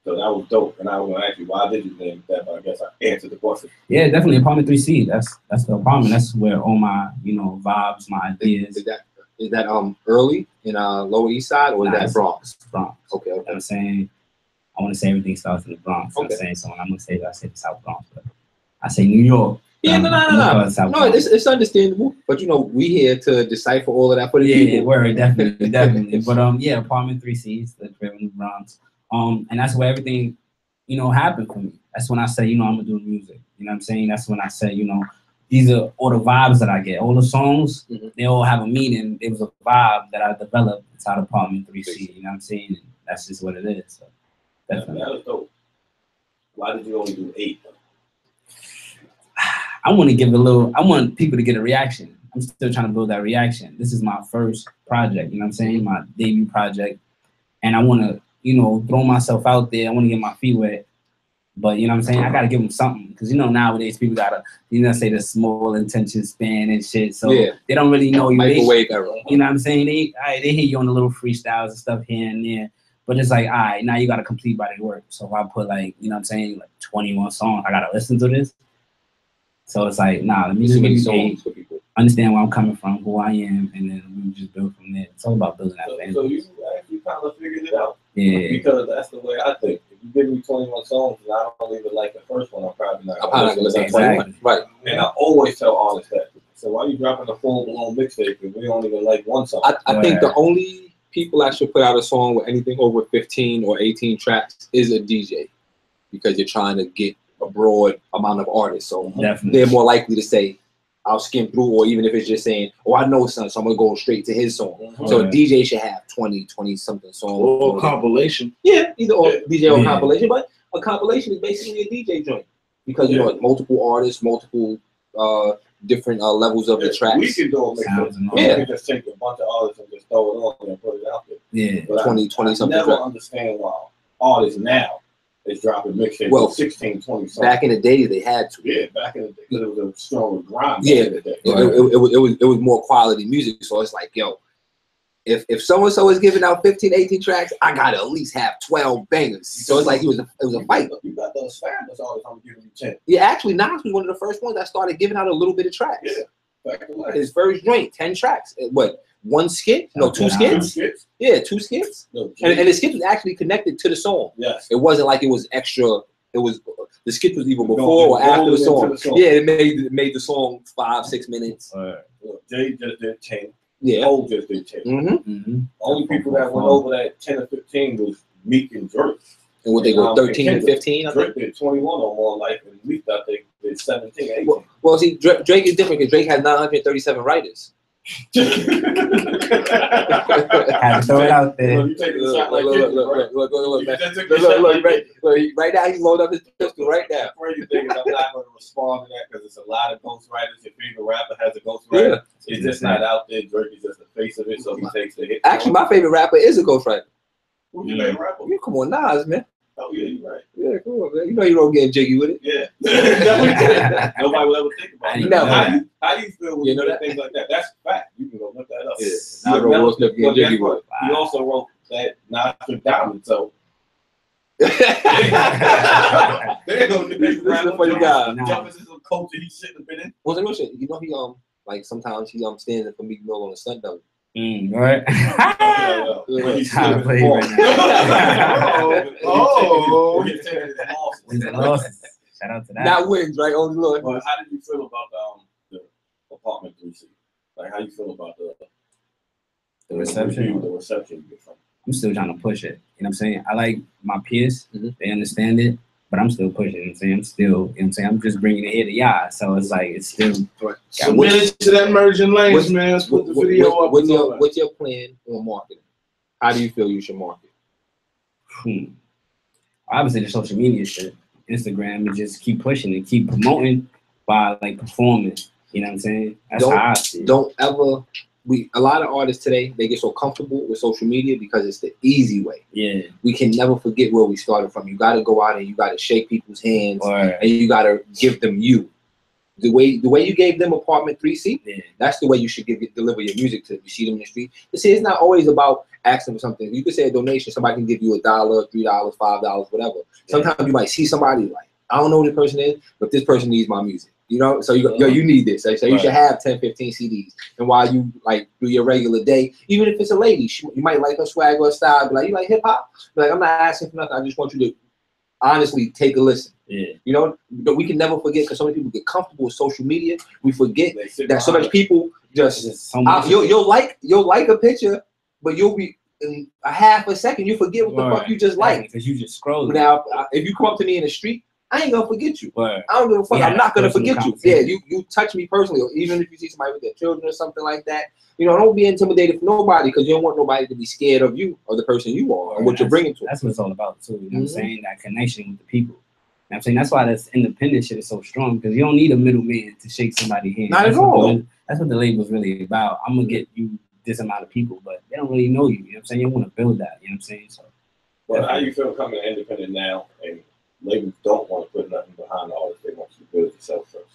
So that was dope. And I was gonna ask you, why did you name that? But I guess I answered the question. Yeah, definitely Apartment 3C. That's the apartment. That's where all my vibes, my ideas. Is that early in Lower East Side or is that Bronx? Bronx. Okay. You know what I'm saying? I want to say everything starts in the Bronx. Okay. I'm saying so when I'm gonna say that, I say the South Bronx, but I say New York. Yeah, no, it's understandable. But we here to decipher all of that for the people. Word, definitely. But yeah, Apartment 3C is the crib in the Bronx. And that's where everything, happened for me. That's when I said, I'm gonna do music. You know what I'm saying? That's when I said, these are all the vibes that I get. All the songs, they all have a meaning. It was a vibe that I developed inside Apartment 3C. You know what I'm saying? And that's just what it is. So definitely. That was dope. Why did you only do 8? I want people to get a reaction. I'm still trying to build that reaction. This is my first project, you know what I'm saying? My debut project. And I want to, throw myself out there. I want to get my feet wet. But, you know what I'm saying? I got to give them something. Because, nowadays people got to, say the small attention span and shit. So they don't really know you. Microwave era. You know what I'm saying? They hit you on the little freestyles and stuff here and there. But it's like, all right, now you got to complete body work. So if I put 21 songs, I got to listen to this. So it's like, nah, let me just give you understand where I'm coming from, who I am, and then we just build from there. It's all about building that family. So you actually kind of figured it out. Yeah. Because that's the way I think. If you give me 21 songs and I don't even like the first one, I'm probably not going to listen to 21. Right. And I always tell artists that. So why are you dropping a full-blown mixtape if we don't even like one song? I think the only people that should put out a song with anything over 15 or 18 tracks is a DJ. Because you're trying to get a broad amount of artists. So they're more likely to say, I'll skim through, or even if it's just saying, oh, I know son, so I'm going to go straight to his song. So a DJ should have 20-something songs. Or a compilation. Yeah, either or DJ or compilation. But a compilation is basically a DJ joint. Because, multiple artists, multiple different levels of the tracks. We can do a mix. We can just take a bunch of artists and just throw it on and put it out there. Yeah. But 20-something. I never understand why artists now is dropping mixtapes with 16, 20 songs. Back in the day, they had to. Yeah, back in the day, because it was a stronger grind. Yeah, it was more quality music. So it's like, yo, if so-and-so is giving out 15, 18 tracks, I got to at least have 12 bangers. So it's like it was a fight. You got those fans all the time giving you 10. Yeah, actually, Nas was one of the first ones that started giving out a little bit of tracks. Yeah. His first joint, 10 tracks. What? One skit? No, 2 skits? Yeah, 2 skits. No, and the skit was actually connected to the song. Yes. It wasn't like it was extra. It was the skit was either before or after the song. Yeah, it made the song 5-6 minutes. Jay just did 10. Yeah. Cole just did 10. Only people that went over that 10 or 15 was Meek and Drake. And what they go 13 and 15? I think Drake did 21 or more life, and Meek I think did 17, 18. Well, see, Drake is different because Drake has 937 writers. Had to throw it out there. You take a shot like this, look, right now he's loading up his pistol right now. The crazy thing is I'm not going to respond to that because it's a lot of ghostwriters. Your favorite rapper has a ghostwriter. Yeah. It's just not out there. Drake is just the face of it, so he takes the hit. Actually, my favorite rapper is a ghostwriter. Who's your favorite rapper? Yeah, come on, Nas, man. Oh, yeah, you're right. Yeah, come on, man. You know you don't get jiggy with it. Yeah. Nobody will ever think about it. No. How do you feel when you know things like that? That's a fact. You can go look that up. Yeah. I wrote Will Smith getting jiggy with it. He also wrote that Nostradamus, so. There you go. This is a funny guy. Jumping into some culture he shouldn't have been in. Well, the real shit, he like sometimes he stands up for Meek Mill on a stunt double. Right. Shout out to that. Not wins, right? Only look. How did you feel about the Apartment 3C? Like, how you feel about the reception? The reception you get from it? I'm still trying to push it. You know what I'm saying? I like my peers. They understand it, but I'm still pushing. You know what I'm saying? I'm still, you know what I'm saying? I'm just bringing it here to y'all. So it's like, it's still. Submit it to that merging lanes, man. Let's put the video up. What's your plan on marketing? How do you feel you should market? Obviously, the social media shit, Instagram, and just keep pushing and keep promoting by like performing. You know what I'm saying? That's how I see it. Don't ever. A lot of artists today, they get so comfortable with social media because it's the easy way. Yeah. We can never forget where we started from. You got to go out and you got to shake people's hands, Right. and you got to give them you. The way you gave them apartment 3C, that's the way you should deliver your music to. You see them in the street. You see, it's not always about asking for something. You could say a donation. Somebody can give you $1, $3, $5, whatever. Sometimes you might see somebody like, I don't know who the person is, but this person needs my music. You know, so you need this. So you should have 10, 15 CDs. And while you like do your regular day, even if it's a lady, you might like her swag or style. Be like, you like hip hop? Like, I'm not asking for nothing. I just want you to honestly take a listen. Yeah. You know, but we can never forget because so many people get comfortable with social media. We forget that so much people just you'll like a picture, but you'll be in a half a second you forget what the fuck you just like because you just scroll. Now, if you come up to me in the street, I ain't gonna forget you. Right. I don't give a fuck. I'm not gonna forget you. Yeah, you touch me personally, or even if you see somebody with their children or something like that. You know, don't be intimidated for nobody because you don't want nobody to be scared of you or the person you are or what you're bringing to them. That's what it's all about too. You know what I'm saying? That connection with the people. You know what I'm saying? That's why this independent shit is so strong because you don't need a middleman to shake somebody's hand. Not at all. That's what the label's really about. I'm gonna get you this amount of people, but they don't really know you. You know what I'm saying? You want to build that. You know what I'm saying? So. Well, how you feel coming independent now and labels don't want to put nothing behind the artist. They want you to build yourself first.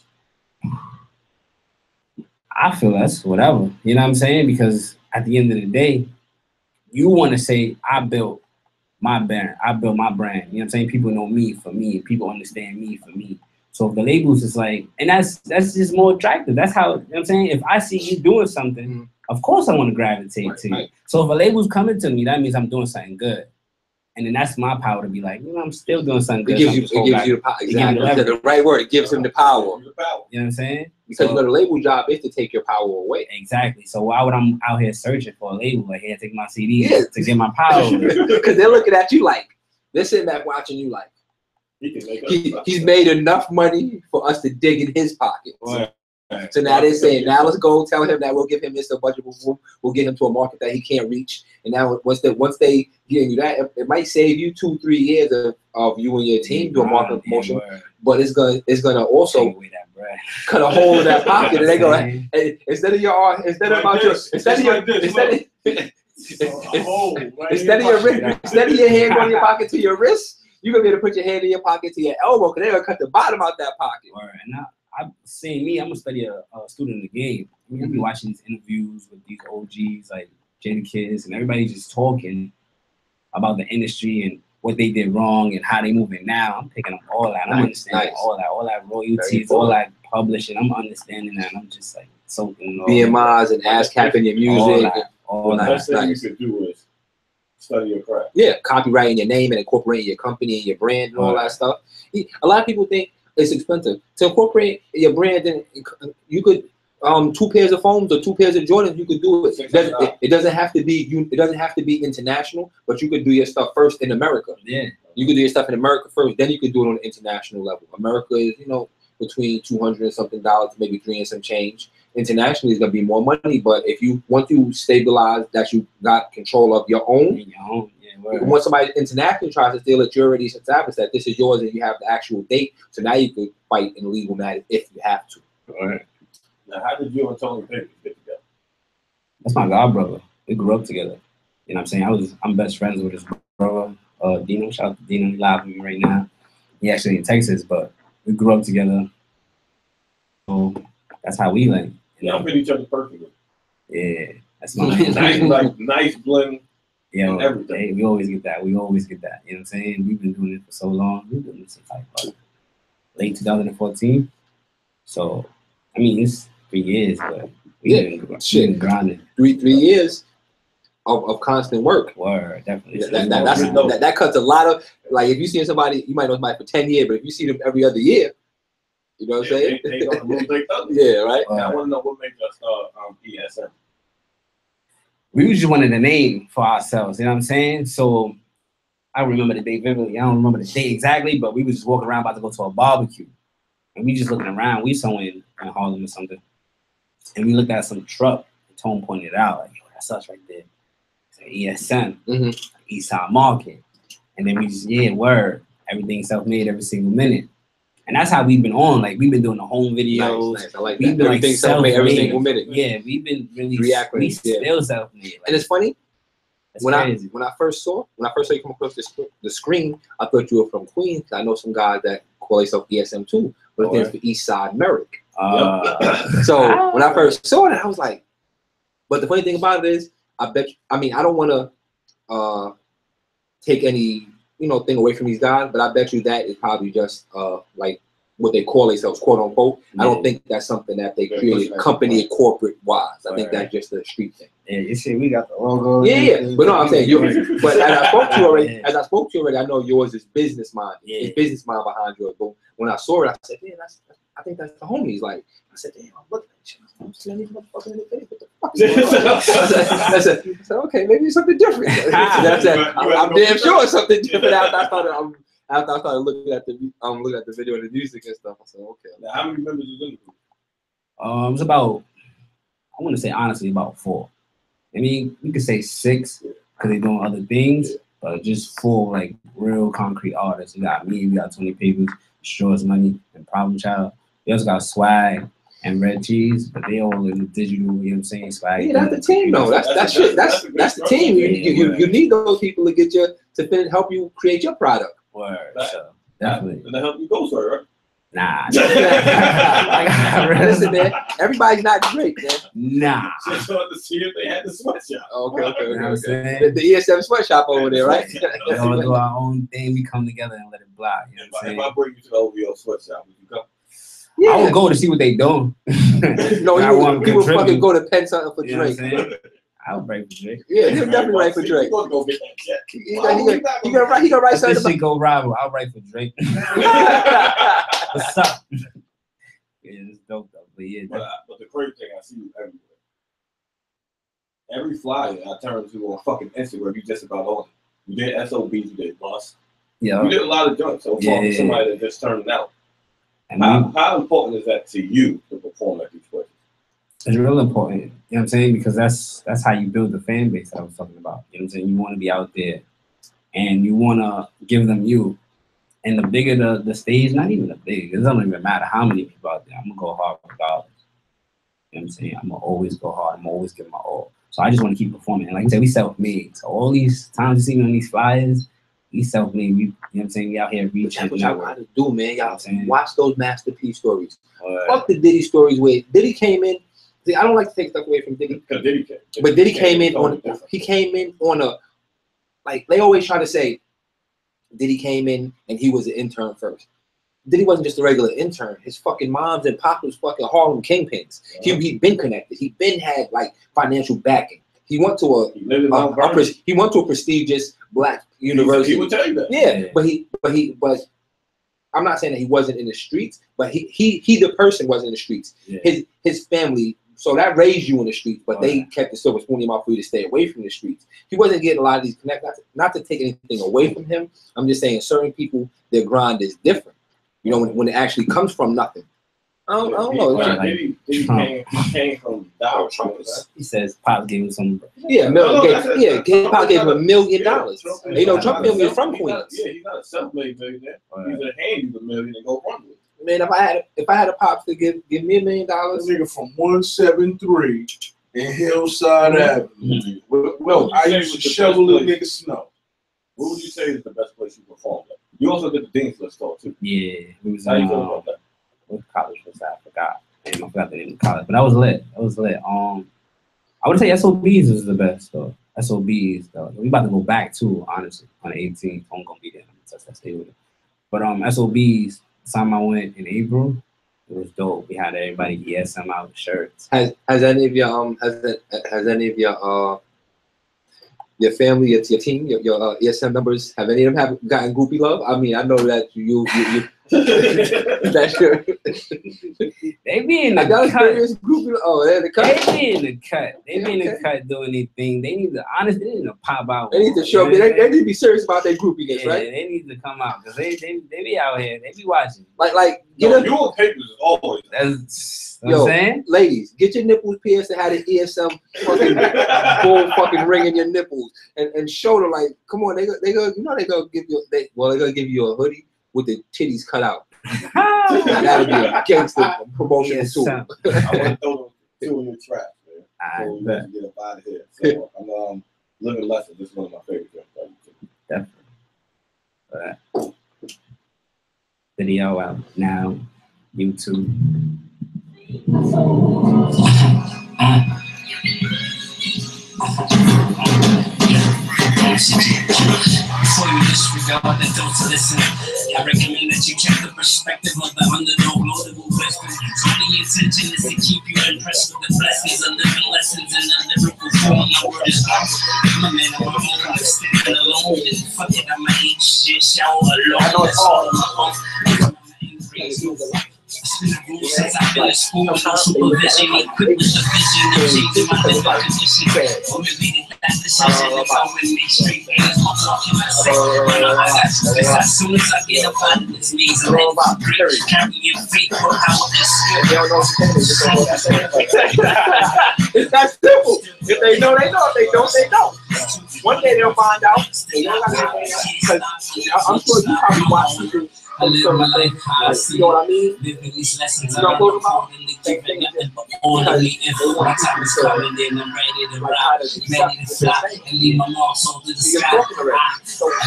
I feel that's whatever. You know what I'm saying? Because at the end of the day, you want to say, I built my brand. I built my brand. You know what I'm saying? People know me for me. People understand me for me. So if the labels is like, and that's just more attractive. That's how, you know what I'm saying? If I see you doing something, of course I want to gravitate to you. So if a label's coming to me, that means I'm doing something good. And then that's my power to be like, you know, I'm still doing something good. It gives you the power. Exactly. The right word. It gives them the power. You know what I'm saying? Because the label job is to take your power away. Exactly. So why would I'm out here searching for a label? Like, here, take my CD to get my power. Because they're looking at you like, they're sitting back watching you like, he's made enough money for us to dig in his pockets. Right. So now they're saying, now let's go tell him that we'll give him this budget, we'll get him to a market that he can't reach. And now once they give you that, it might save you 2-3 years of you and your team doing market promotion, but it's gonna also cut a hole in that pocket. And they go, hey, instead of your hand going in your pocket to your wrist, you're gonna be able to put your hand in your pocket to your elbow because they're gonna cut the bottom out that pocket. And I've seen me, I'm gonna study a student in the game. I'm gonna be watching these interviews with these OGs like Jada Kids and everybody just talking about the industry and what they did wrong and how they moving now. I'm picking up all that. I'm understanding all that royalties, all that publishing. I'm understanding that. And I'm just like soaking all BMIs and ass capping your music. All that. The best thing you could do is study your craft. Yeah, copywriting your name and incorporating your company and your brand and all that stuff. A lot of people think it's expensive to incorporate your brand. And you could 2 pairs of foams or 2 pairs of Jordans. You could do it. It doesn't have to be. It doesn't have to be international. But you could do your stuff first in America. Yeah. You could do your stuff in America first. Then you could do it on an international level. America is between $200 and something, maybe $3 and some change. Internationally is gonna be more money. But if you want to stabilize that you got control of your own. Once somebody internationally tries to steal it, you already established that this is yours and you have the actual date. So now you could fight in legal matters if you have to. All right. Now, how did you and Tony Pickens get together? That's my god brother. We grew up together. You know what I'm saying? I'm best friends with his brother, Dino. Shout out to Dino. He live with me right now. He actually in Texas, but we grew up together. So that's how we linked. Y'all fit each other perfectly. Yeah. That's my nice blend. Yeah, hey, we always get that. We always get that. You know what I'm saying? We've been doing it for so long. We've been doing this since like late 2014. So, I mean, it's 3 years, but we've been grinding. 3 years of constant work. Word, definitely. That cuts a lot of, like, if you see somebody, you might know somebody for 10 years, but if you see them every other year, You know what I'm saying? They don't lose their color. Yeah, right. I want to know what makes us ESM. We just wanted a name for ourselves. You know what I'm saying? So I remember the day vividly. I don't remember the day exactly, but we was just walking around about to go to a barbecue, and we just looking around. We somewhere in Harlem or something, and we looked at some truck. And Tone pointed it out like, "Yo, that's us right there." It's like ESM, East Side Market, and then we just word. Everything self-made every single minute. And that's how we've been on. Like, we've been doing the home videos. Nice. I like we've that. Been Everything like self-made every single minute. Yeah, we've been really reacting. Still self-made. Like, and it's funny. When crazy. I first saw you come across the screen, I thought you were from Queens. I know some guys that call themselves ESM too, but it's for East Side Merrick. So when I first saw it, I was like, but the funny thing about it is, I don't want to take any thing away from these guys, but I bet you that is probably just like what they call themselves, quote unquote. I don't think that's something that they created company corporate wise. I think that's just a street thing. Yeah, you see, we got the logo. Yeah. But no, I'm saying but as I spoke to you already, I know yours is business mind. It's business mind behind yours. But when I saw it, I said, man, I think that's the homies. Like, I said, damn, I'm looking at you. I'm seeing these motherfuckers in the face. What the fuck is going on? I said, okay, maybe it's something different. I'm damn sure it's something different after I started looking at the video and the music and stuff. I said, okay. Now, how many members is in the group? It was about, I want to say honestly, about 4. I mean, you could say 6 because they're doing other things, but just 4 like real concrete artists. We got me, we got Tony Papers, Shorts Money, and Problem Child. We also got Swag and Red Cheese, but they all in the digital, you know what I'm saying? Swag. Yeah, that's the team though. That's the team. You need those people to get you to help you create your product. Word. So definitely. And to help you go for it, right? Nah. Listen, man. Everybody's not great, man. Nah. Just wanted to see if they had the sweatshop. Okay. You know what I'm saying? The ESM sweatshop over there, right? We all do our own thing. We come together and let it fly. You know what I'm saying? If I bring you to the OVO sweatshop, would you come? Yeah. I would go to see what they doing. No, he would fucking go to Penn something for Drake. You know I would write for Drake. Yeah, he'll definitely write for Drake. We're gonna go get that check. He gonna write something. This shit go rival. I'll write for Drake. What's up? Yeah, it's dope though. But yeah, but the crazy thing, I see you everywhere. Every flyer I turn to on fucking Instagram, you just about on it. You did SOBs, you did Bus. Yeah. You did a lot of joints so far for somebody that just turned out. And how important is that to you to perform at these places? It's real important. You know what I'm saying? Because that's how you build the fan base that I was talking about. You know what I'm saying? You want to be out there and you want to give them you. And the bigger the stage, not even the big, it doesn't even matter how many people out there. I'm going to go hard regardless. You know what I'm saying? I'm going to always go hard. I'm going to always give my all. So I just want to keep performing. And like I said, we self-made. So all these times you see me on these flyers, we self-made. We, you know what I'm saying? We out here reaching. That's what y'all gotta do, man. Y'all watch those masterpiece stories. Right. Fuck the Diddy stories where Diddy came in. See, I don't like to take stuff away from Diddy. But Diddy came in on a, like they always try to say, Diddy came in and he was an intern first. Diddy wasn't just a regular intern. His fucking moms and pops was fucking Harlem kingpins. He'd been connected. He'd been had like financial backing. He went to he went to a prestigious black university. He would tell you that. Yeah, but I'm not saying that he wasn't in the streets, but he the person was in the streets. Yeah. His family, so that raised you in the streets, but they kept the silver spoon in your mouth for you to stay away from the streets. He wasn't getting a lot of these connections. Not to take anything away from him. I'm just saying certain people, their grind is different. You know, when it actually comes from nothing. I don't know. He came from Dollar Trump. He says Pop gave him some. Pop gave him $1 million. You know, Trump family is from Queens. Yeah, he's not a self-made millionaire. He's a hand you $1 million and go run with it. Man, if I had a pops to give me $1 million, nigga from 173 in Hillside Avenue. No, I used to shovel a nigga snow. What would you say is the best place you performed at? You also did the Dean's List talk too. Yeah, it was. How you feel about that? What college was that? I forgot. Damn, I forgot the name of college, but that was lit. I would say SOBs is the best though. SOBs though. We about to go back too, honestly, on the 18th. I'm gonna be there. I'm gonna stay with it. But SOBs, the time I went in April, it was dope. We had everybody ESM out with shirts. Has any of your your family, your team, your ESM members, have any of them gotten groupie love? I mean, I know that you That's true. They be in the cut. Oh, they're in the cut. They be in the cut. They be in the cut doing their thing. They need to, honestly, they need to pop out. They need to show. They need to be serious about their groupiness, yeah, right? They need to come out because they be out here. They be watching. Like get no, your papers is always. That's yo, what I'm saying? Ladies, get your nipples pierced and have the ESM fucking bull fucking ring in your nipples and show them like, come on, they gonna give you they're gonna give you a hoodie with the titties cut out. That'll be a gangster promotional tool. I want to throw them two in your trap, man. So we have to get up out of here. So I'm living lessons. This is one of my favorite things. Definitely. Video out now, YouTube. Before you disregard the dose to listen, I recommend that you check the perspective of the underdog notable wisdom. So the intention is to keep you impressed with the blessings of living lessons in the lyrical form. My word is lost. I'm a man of my own, I'm standing alone. Fuck it, I'ma eat shit, shower alone. That's all on my own. Since I've been in school, no supervision, equipped with the vision of changing my living condition. Motivated that decision, if I win me straight A's, what more can I say? As soon as I get up out of this maze, I'm ready for great. Carrying faith for how this It's that simple. If they know, they know. If they don't, they don't. One day they'll find out. Because I'm sure you probably watch people. I live my life how I see. You know what I mean? Living these lessons, you know what I'm giving nothing but orderly. If my time is coming, then I'm ready to ride, ready to fly, and leave my marks all through the sky. I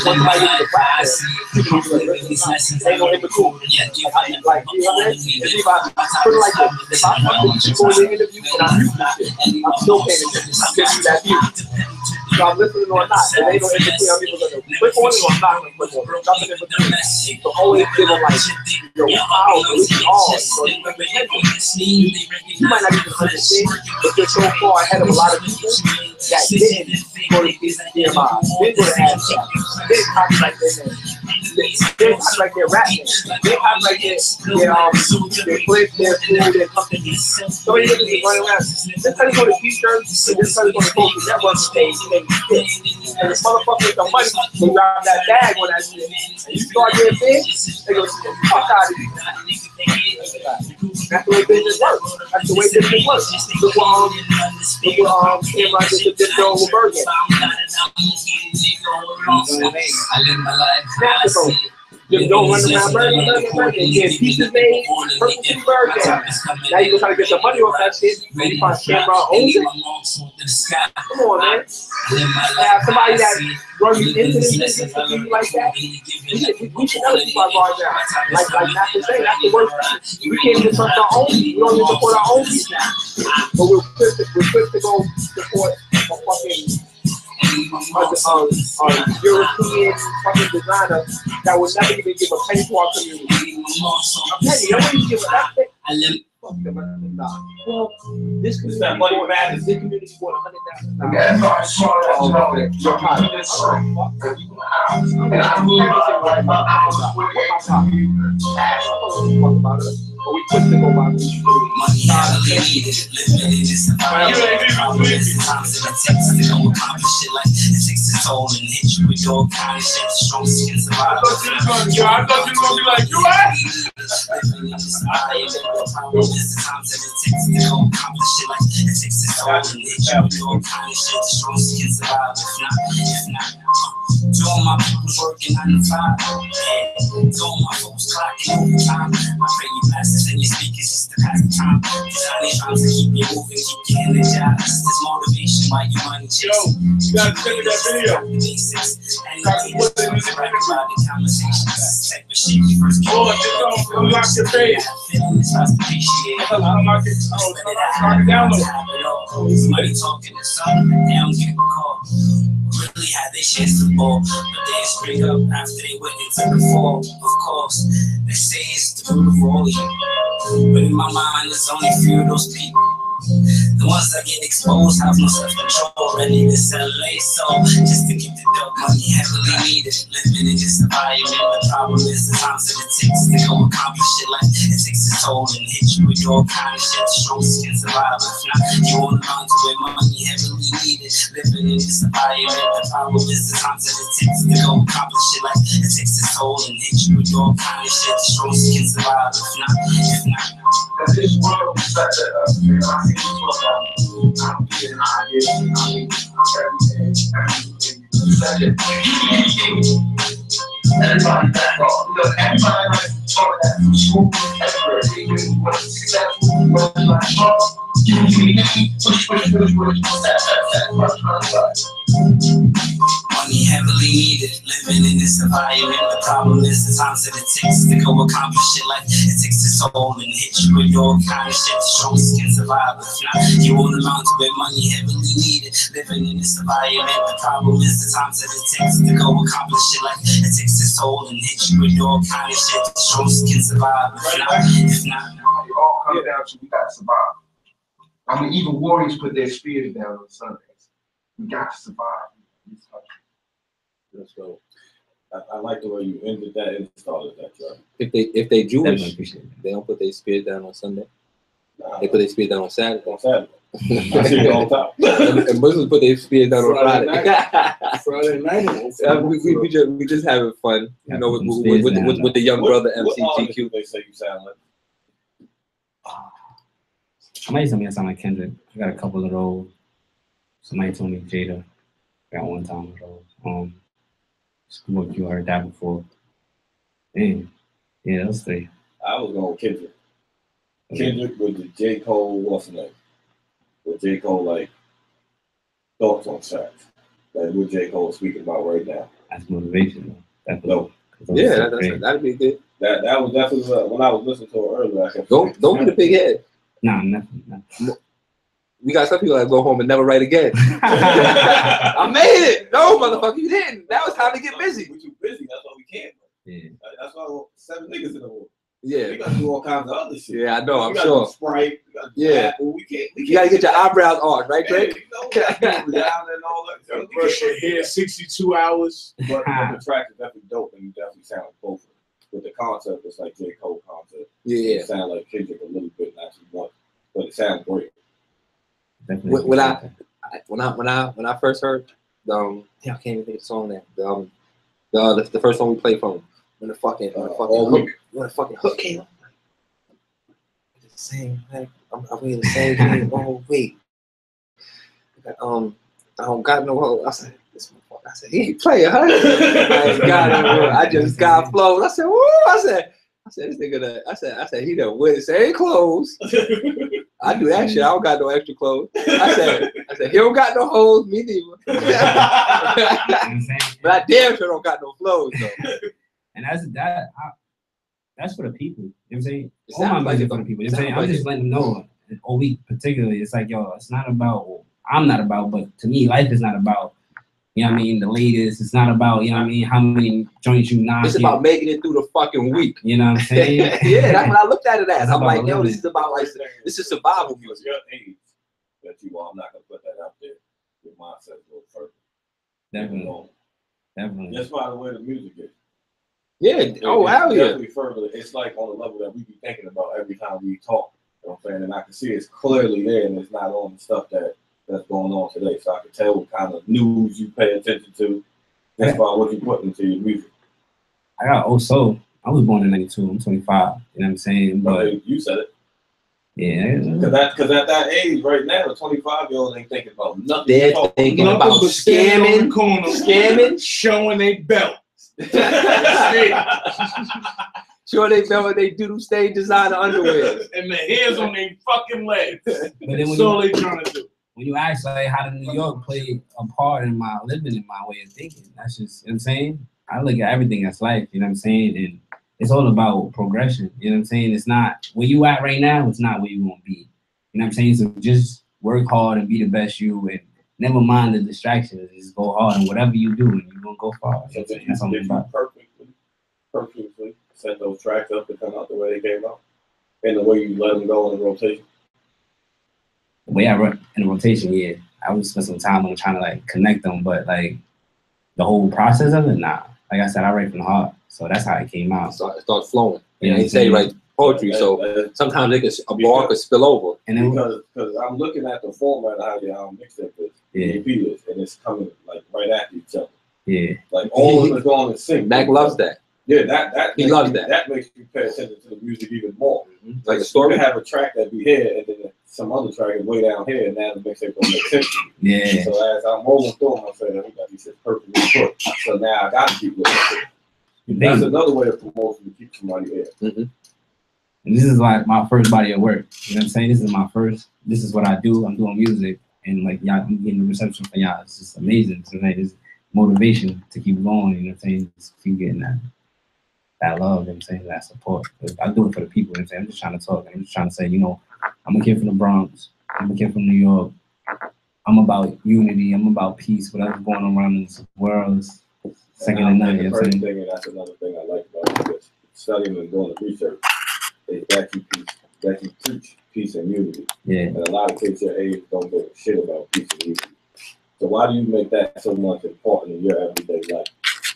live my life how I see. Living these lessons, I'm recording, yeah, giving nothing but orderly. If my time is coming, then I'm ready to ride, and leave my marks all through the sky. So I'm listening or not, and they don't interfere on people that click on it or not click on it. Nothing in between. So always give them like, yo, how is it all? So you might not even understand, but you're so far ahead of a lot of people that didn't go to ESM, didn't go to ASM, didn't copyright their name, didn't copyright their rap name, didn't copyright their place, their food, their company. So many niggas is running around. Just try to go to t-shirts, and just try to go to social network stage. And this motherfucker with the money, they grab that bag on that shit. And you start getting big, they go, get the fuck out of you. That's the way business works. That's the way business works. Look what Emma did to Diplo over Bergen. I live my life how I see. Just don't run around Bergen, get pieces made, purple to Bergen. Now you try to get some money off that shit. And you find camera owns it. Come on, man. Have somebody that run you into this business and do you like that. We should never keep our guard down. Like not to say that's the worst. We can't even trust our own people. We don't even support our own people now. But we're quick to go support a fucking European fucking designer that would never even give a penny to our community. A penny, I wouldn't give a penny. Well, this community this community bought $100,000. But we put to go by I thought you were gonna be like, you right? To all my people's working 9 to 5. To all my folks clocking overtime. I pray you blast and your speakers just to pass the time. Designing times to keep you moving, keep you energized. There's motivation while you money chasing. Yo, you gotta send me that video. Type of shit you first get. Oh, just don't lock your face. Lock it down. Somebody talking to something, they don't get a call. Really had their chance to ball, but they spring up after they went into the fall. Of course, they say it's the root of all evil, but in my mind, there's only a few of those people The ones that get exposed have no self-control. Ready to sell LA soul just to keep the dope money heavily needed. Living in this environment, the problem is the times that it takes to go accomplish shit like it takes its toll and hit you with all kind of shit. The strongest can survive. If not, you won't learn to where money heavily needed. Living in this environment, the problem is the times that it takes to go accomplish shit like it takes its toll and hit you with all kind of shit. The strongest can survive. If not. Cause this world is such a, I see this world, I'm getting everything, such a, everybody back off. Look, everybody like to talk that from school, everybody was successful, was like, oh, push, money heavily needed, living in this environment. The problem is the times that it takes to go accomplish shit like it takes its soul and hit you with all kind of shit. The strongest can survive. If not, you won't amount to where money heavily needed, living in this environment. The problem is the times that it takes to go accomplish shit like it takes its soul and hit you with all kind of shit. The strongest can survive. If not. It all comes down to we got to survive. I mean, even warriors put their spears down on Sundays. We got to survive. Let's go. I like the way you ended that and started that, Joe. If they Jewish, they don't put their spears down on Sunday. Nah, they put their spears down on Saturday. On Saturday. I see it all the time. And Muslims put their spears down on Friday. Friday night. We just having fun, you know, with the young brother MCGQ. They say you sound like. Somebody told me I sound like Kendrick. I got a couple of those. Somebody told me Jada. Got one time with those. What you heard that before? Damn. Yeah, those three. I was going with Kendrick. Kendrick with the J. Cole, what's the name? With J. Cole, like, thoughts on tracks. Like what J. Cole is speaking about right now. That's motivation, though. No. Yeah, that'd be good. That was definitely when I was listening to it earlier. I kept don't get a big head. Nah, nothing. We got some people that go home and never write again. I made it. No, motherfucker, you didn't. Now it's time to get busy. We're too busy. That's why we can't. Yeah. That's why I want 7 niggas in the room. Yeah. We got to do all kinds of other shit. Yeah, I know. I'm we sure. Do Sprite. We gotta do Apple. We can't. You got to get your eyebrows arched, right, Greg? And all that. Brush your hair 62 hours. But the track is definitely dope, and you definitely sound like both of them. But the concept is like J. Cole concept. Yeah. It sounds like Kendrick a little bit, not too much, but it sounds great. When I first heard I can't even think of the song now. The first song we played from when the fucking hook came up. Same like I'm reading the same thing. Oh wait. I don't got no hope. I said, this motherfucker. I said, he ain't playing, huh? I ain't got no hope. I just got flows. I said, woo! I said, this nigga I said, he done with his same clothes. I do that shit. I don't got no extra clothes. I said, he don't got no holes, me neither. But I damn sure don't got no clothes though. And that's for the people. You know what I'm saying? All my music for the people. You know what I'm saying? I'm just letting them know. All week particularly, it's like, yo, it's not about, I'm not about, but to me, life is not about, you know what I mean, the latest. It's not about, you know what I mean, how many joints you knock. It's about making it through the fucking week. You know what I'm saying? Yeah, that's what I looked at it as. I'm like, yo, living. this is about like, this is survival music. Your age that you are, I'm not gonna put that out there. Your mindset a little further. Definitely. That's why the way the music is. Yeah. Oh, hell yeah. Definitely further. It's like on the level that we be thinking about every time we talk. You know what I'm saying? And I can see it's clearly there, and it's not on the stuff that's going on today. So I can tell what kind of news you pay attention to. That's about what you put into your music. I got also, I was born in 92. I'm 25. You know what I'm saying? But you said it. Yeah. Because at that age right now, the 25-year-old ain't thinking about nothing. They're thinking about scamming, showing their belt. Sure, they know they do stay designer underwear. And the hairs on their fucking legs. That's all they trying to do. When you ask like how did New York play a part in my living and my way of thinking, that's just, you know what I'm saying? I look at everything as life, you know what I'm saying? And it's all about progression, you know what I'm saying? It's not where you at right now, it's not where you want to be. You know what I'm saying? So just work hard and be the best you, and never mind the distractions. Just go hard and whatever you do, and you're gonna go far. So that's something about. Perfectly set those tracks up to come out the way they came out, and the way you let them go in rotation. The But yeah, in the rotation, yeah, I would spend some time on trying to like connect them, but like the whole process of it, nah. Like I said, I write from the heart, so that's how it came out. So it starts flowing. Yeah, And they say write poetry, so sometimes they can a bar could spill over. And then, because I'm looking at the format of how your mixtape is, EP is, and it's coming like right after each other. Yeah, like all of them is going in sync. Mac loves that. Yeah, that he loves that. That makes you pay attention to the music even more. Mm-hmm. Like a story. You can have a track that be here, and then some other track is way down here, and now the mixtape don't make sense to me. Yeah. So as I'm rolling through them, I'm saying, "We got these perfectly put." So now I got to keep looking. That's another way of promotion to keep somebody there. Mm-hmm. And this is like my first body of work. You know what I'm saying? This is my first. This is what I do. I'm doing music, and like y'all, I'm getting the reception from y'all. It's just amazing. So like, it's motivation to keep going. You know what I'm saying? Just keep getting that love. You know what I'm saying? That support. I do it for the people. You know what I'm saying? I'm just trying to talk. I'm just trying to say, you know, I'm a kid from the Bronx. I'm a kid from New York. I'm about unity. I'm about peace. Whatever's going on around this world is second to none. You know what I'm saying? And that's another thing I like about it. Studying and doing the research. Is that you teach peace and unity. Yeah. And a lot of kids your age don't give a shit about peace and unity. So why do you make that so much important in your everyday life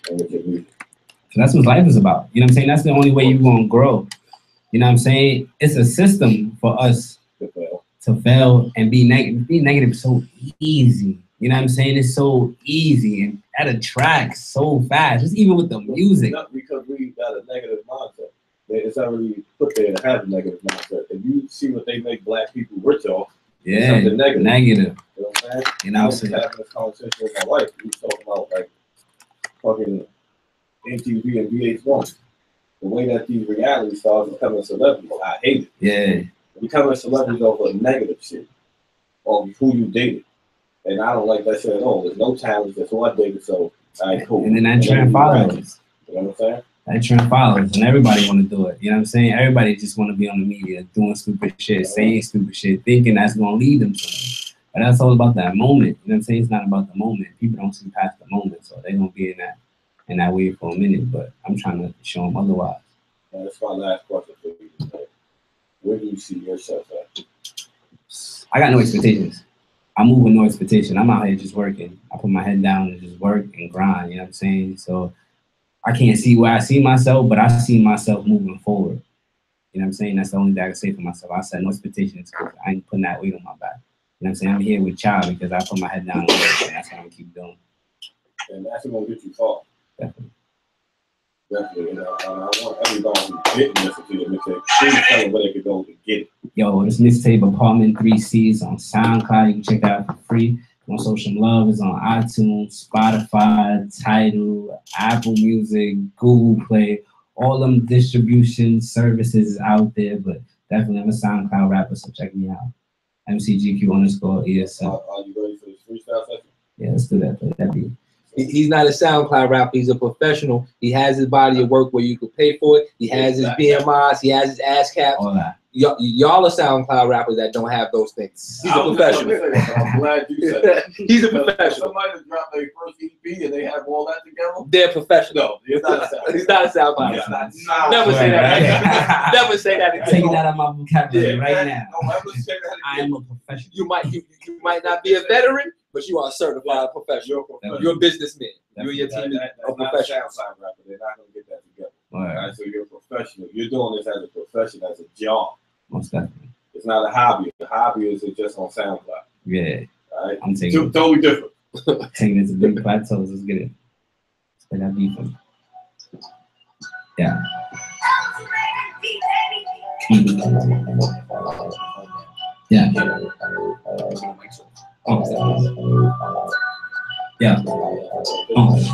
and with your music? So that's what life is about. You know what I'm saying? That's the only way you're going to grow. You know what I'm saying? It's a system for us to fail and be negative. Being negative is so easy. You know what I'm saying? It's so easy and at a track so fast. Just even with the music. Not because we got a negative mindset. It's already put there to have a negative mindset. If you see what they make black people rich off, yeah, something negative. Negative. You know what I'm saying? You know, I was having this conversation with my wife. We was talking about like fucking MTV and VH1. The way that these reality stars becoming celebrities, I hate it. Yeah. Becoming celebrities over negative shit, or who you dated. And I don't like that shit at all. There's no talent. That's who I dated, so all right, cool. And then that trend follows. You know what I'm saying? That trend follows, and everybody want to do it. You know what I'm saying? Everybody just want to be on the media, doing stupid shit, saying stupid shit, thinking that's going to lead them to it. But that's all about that moment. You know what I'm saying? It's not about the moment. People don't see past the moment, so they're going to be in that way for a minute. But I'm trying to show them otherwise. That's my last question for you. Where do you see yourself at? I got no expectations. I move with no expectation. I'm out here just working. I put my head down and just work and grind. You know what I'm saying? So I can't see where I see myself, but I see myself moving forward. You know what I'm saying? That's the only thing I can say for myself. I said no expectations because I ain't putting that weight on my back. You know what I'm saying? I'm here with y'all because I put my head down and work, and that's what I'm gonna keep doing. And that's gonna get you far. Definitely. Definitely. And I want everybody who didn't listen to your mixtape, please tell them where they could go to get it. Yo, this mixtape, Apartment 3Cs on SoundCloud. You can check that out for free. On Social Love is on iTunes, Spotify, Tidal, Apple Music, Google Play. All them distribution services is out there, but definitely I'm a SoundCloud rapper, so check me out. MCGQ _ ESM. Are you ready for this freestyle session? Yeah, let's do that. Play that beat. He's not a SoundCloud rapper. He's a professional. He has his body of work where you can pay for it. He has his BMIs. He has his ASCAP. All that. Y'all are SoundCloud rappers that don't have those things. He's a professional. I'm glad you said that. He's a professional. Somebody that dropped their first EP and they have all that together? They're professional. No, he's not a SoundCloud. He's not a SoundCloud rapper. Never say that. Never say that again. Take that out of my vocabulary right now. Don't ever say that I am a professional. You might not be a veteron, but you are a certified professional. You're a businessman. You and your team are professionals. Rapper. They're not going to get that together. All right. So you're a professional. You're doing this as a profession, as a job. Most definitely. It's not a hobby. The hobby is just on SoundCloud. Yeah. All right. I'm taking it. Totally different. Taking it to big plateaus. Let's get it. Let's play that beat for me. Yeah. Yeah. Yeah.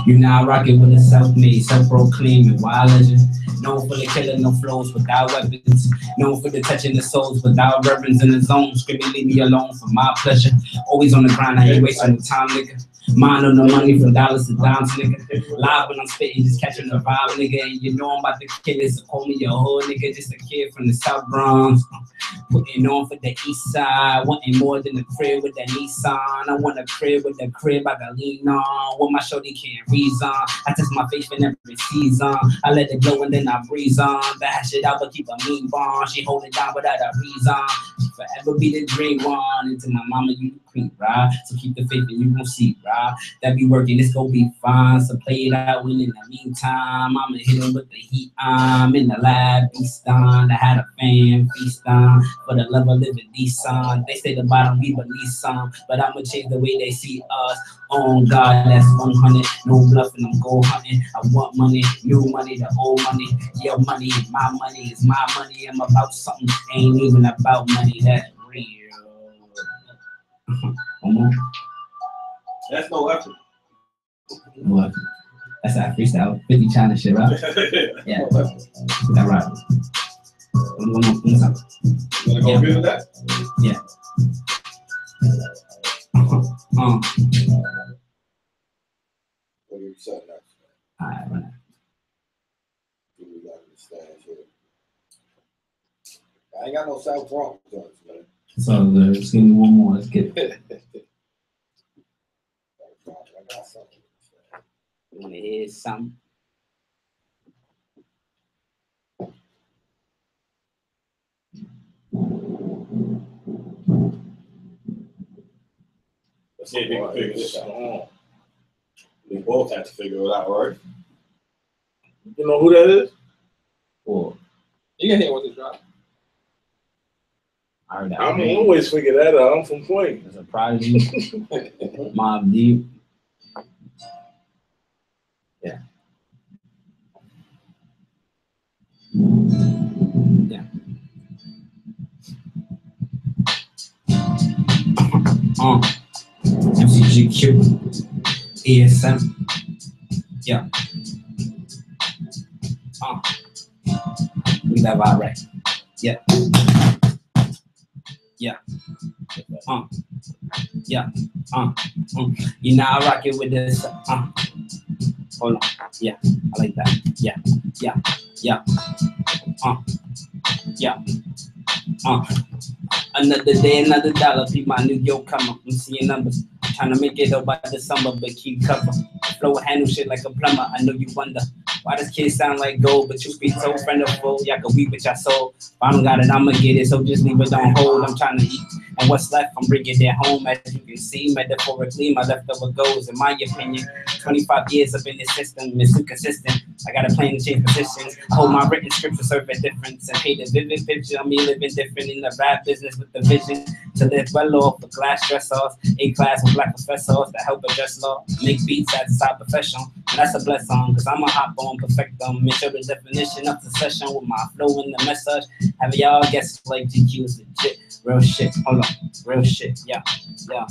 You now rocking with a self-made, self-proclaiming wild legend. Known for the killing no flows without weapons. Known for the touching the souls without reverence in the zone. Screaming, leave me alone for my pleasure. Always on the grind, I ain't wasting no time, nigga. Mind on the money from dollars to dimes, nigga. Live when I'm spitting, just catching the vibe, nigga. And you know I'm about to kill it, so call me your hood, nigga. Just a kid from the South Bronx. Putting on for the east side. Wanting more than a crib with that Nissan. I want a crib with the crib I can lean on. What my shorty can't reason. I test my face for every season. I let it blow and then I breeze on. Bash it out but keep a mean bond. She hold it down without a reason. She Forever be the great one. Into my mama, you the queen, right? So keep the faith and you gon' see, right? That be working, it's gon' be fine. So play it out when in the meantime, I'ma hit him with the heat. I'm in the lab, beast on. I had a fan, feast on. For the love of living decent. They say the bottom, we believe some. But I'ma change the way they see us. Oh God, that's 100. No bluffing, I'm go hunting. I want money, new money, the old money. Your money is my money, it's my money. I'm about something, ain't even about money. That's real. That's no effort. No effort. That's that freestyle 50 China shit, right? Yeah. That right. You wanna go get that? Yeah. What you said next? Alright, right. I ain't got no South Bronx joints, man. So just give me one more. Let's get it. I got something. You wanna hear something? Let's see if we can figure this out. We both have to figure it out, right? You know who that is? Or You can hear what this drop. I heard that. I'm always figure that out. I'm from Queens. There's a Prodigy, Mob Deep. Yeah. Yeah. MCGQ, ESM. Yeah. We that vibe right. Yeah. Yeah. Yeah. You know I rock it with this. Hold on. Yeah. I like that. Yeah. Yeah. Yeah. Yeah. Another day, another dollar. Be my New York come up. I'm seeing numbers. Trying to make it up by the summer, but keep cover. Flow handle shit like a plumber. I know you wonder why this kid sound like gold, but you be so friendable. Y'all can weep with your soul. If I don't got it, I'ma get it. So just leave it on hold. I'm trying to eat, and what's left, I'm bringing it home. As you can see, metaphorically, my leftover goes. In my opinion, 25 years up in this system is too consistent. I got a plan to change positions. I hold my written scripture serve a difference and paint a vivid picture of me living different in the rap business with the vision to live well off the glass dress offs, A-class with black professors that help address law, make beats as a side professional. And that's a blessing, cause I'm a hop on perfect them. Make sure the definition of succession with my flow in the message. Have y'all guess like GQ is legit. Real shit, hold on, real shit, yeah, yeah.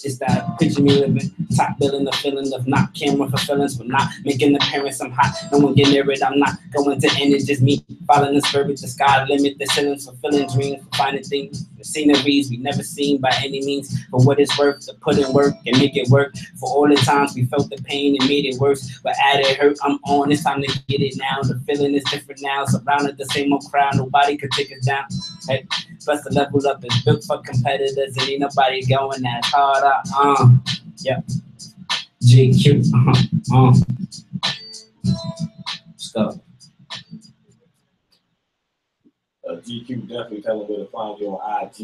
It's that picture me living, top billing the feeling of not camera for feelings, but not making appearance. I'm hot, no one get near it. I'm not going to end it, just me following the spirit. The sky limit, the ceilings, fulfilling dreams, finding things, the sceneries we never seen by any means. For what it's worth, to put in work and make it work. For all the times we felt the pain and made it worse, but added hurt. I'm on. It's time to get it now. The feeling is different now. Surrounded the same old crowd, nobody could take us down. Hey, plus the level up is built for competitors, and ain't nobody going as hard. Yeah. JQ. Let's go. GQ definitely tell them where to find you on IG.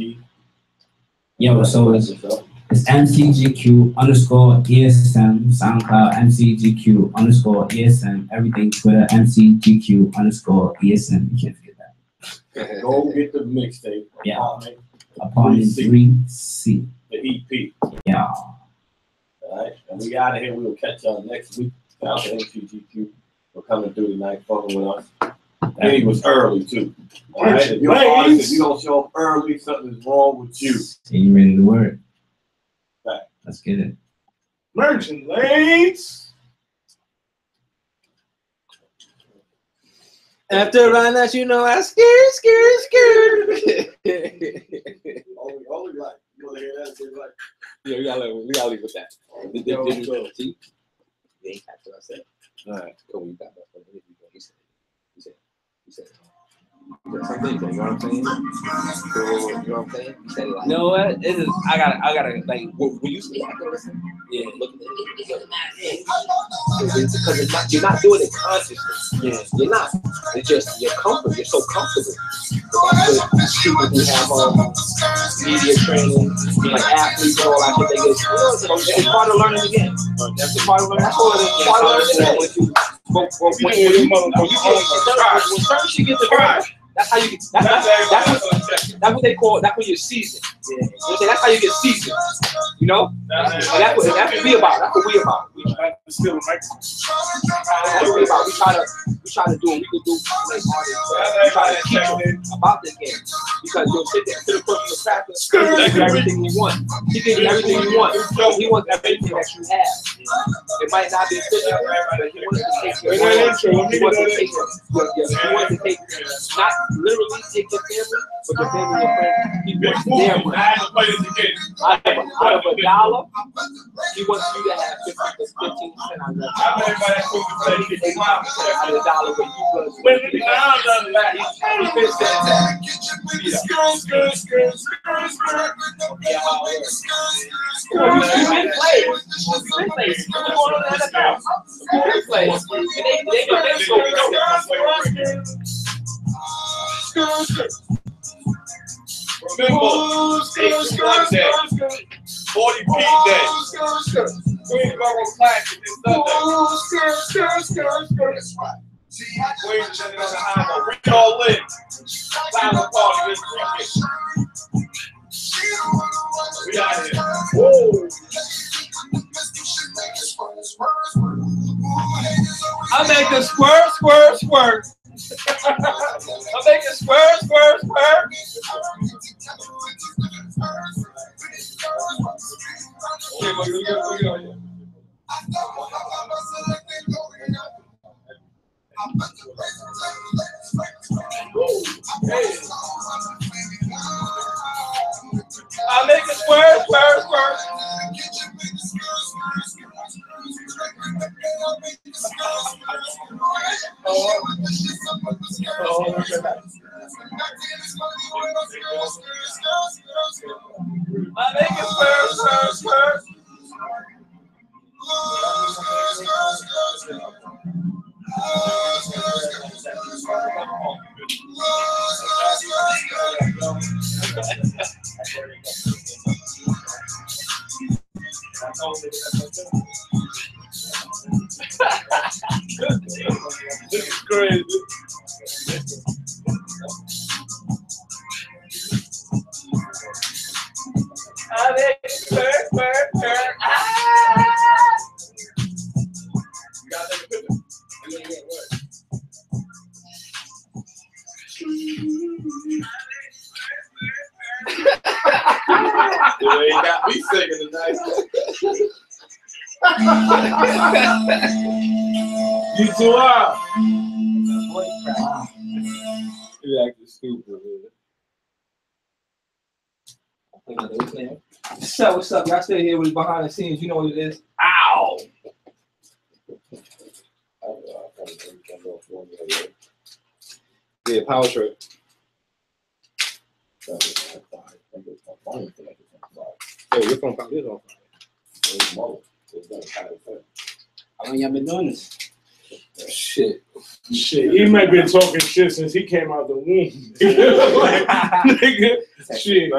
Yo, so it's MCGQ _ ESM, SoundCloud MCGQ _ ESM, everything Twitter MCGQ _ ESM. You can't forget that. Go get the mixtape. Yeah. Apartment 3C. The EP. Yeah. All right, and we out of here. We will catch y'all next week. Shout out to MCGQ for coming through tonight, fucking with us. And he was early too. All right, if you're an artist, if you don't show up early, something is wrong with you. You ready to work? Right. Let's get it. Merchant lanes. After I that, you know I scared. Only like you want to hear that? Like, Yeah, we gotta leave with that. Did you see? They ain't catch what I said. All right, cool. You got that. He said something. You know what I'm saying? You know what I'm saying? He said it like. You know what? It is. I gotta like. Will you say I can listen? Yeah. Look at it. Because you're not doing it consciously. Yeah. You're not. It's just you're comfortable. You're so comfortable. But that's people who have media training, like athletes and all that shit, they get skills. It's part of learning the game. That's part of learning. That's all it is. Part of learning the game. When certain shit gets developed, that's how you get. That's what they call. That's what you're seasoned. Yeah. That's how you get seasoned. You know. And that's what we about. That's what we about. We try to steal the microphone. That's what we about. We try to do what we could do. Like artists. We try to teach them about this game because you'll sit there to the personal practice. He gives you everything you want. He gives you everything you want. He wants everything that you have. It might not be physical, but he wants to take your world. He wants to take not literally take your family, but your family and friends. He wants their money. Out of $1, he wants you to have 15% on that. So he can take 5% out of $1 when you go. Remember, 81 day, 40 P day, Queensboro Classic is Sunday. Queens on the highway. We all in. Final party this weekend. We out here. Woo! I make a squirt, squirt, squirt. I make it squirt, squirt, squirt. I make it squirt, squirt, squirt. I make it squirt, squirt, squirt. This is crazy. I make it squirt, squirt, squirt. Ah! You got that picture? You ain't got me singing tonight. You too loud. You acting stupid. What's up? Y'all still here with behind the scenes? You know what it is? Ow! Yeah, power trip. Hey, your phone probably is on fire. How long y'all been doing this? Shit. He might been talking shit since he came out the womb. Like, nigga, shit.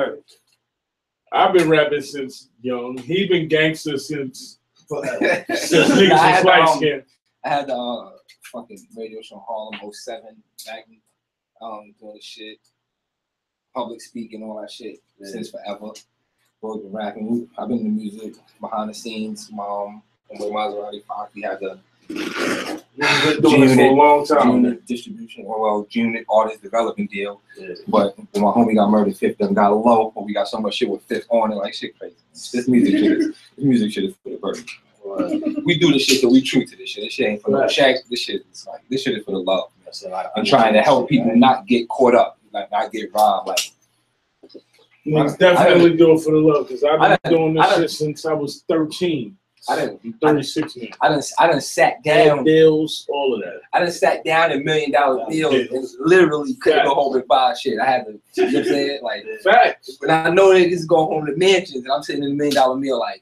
I've been rapping since young. He been gangster since niggas was light skinned. I had the fucking radio show Harlem 07 back doing the shit, public speaking, all that shit since forever. I've been rapping. I've been in the music behind the scenes. With Maserati Fox, we had the doing this for a long time. Unit distribution, unit artist development deal. Yeah. But when my homie got murdered, Fifth done got low, but we got so much shit with Fifth on it, like shit crazy. This music shit is for the bird. We do this shit, so we true to this shit. This shit ain't for no shack. This shit is for the love. I'm trying to help people not get caught up, like not get robbed. Like niggas definitely do it for the love, because I've been doing this shit since I was 13. I'm 36 now. I done sat down. Deals, all of that. I done sat down in $1 million deals and literally couldn't go home and buy shit. I had to, you know what I'm saying? Like, facts. When I know niggas go home to mansions and I'm sitting in $1 million meal, like,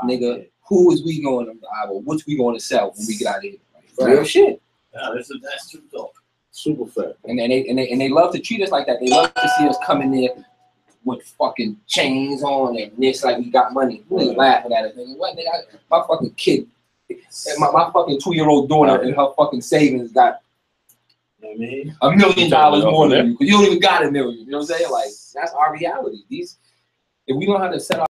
nigga, who is we going to buy? Or what we going to sell when we get out of here? Like, real shit. Yeah, that's true though. Super fat. And they love to treat us like that. They love to see us come in there with fucking chains on and this like we got money. We ain't laughing at it. Nigga. What, nigga? My fucking kid, my fucking 2-year-old daughter and her fucking savings got $1 million more than you. Because you don't even got $1 million. You know what I'm saying? Like, that's our reality. If we don't know how to set our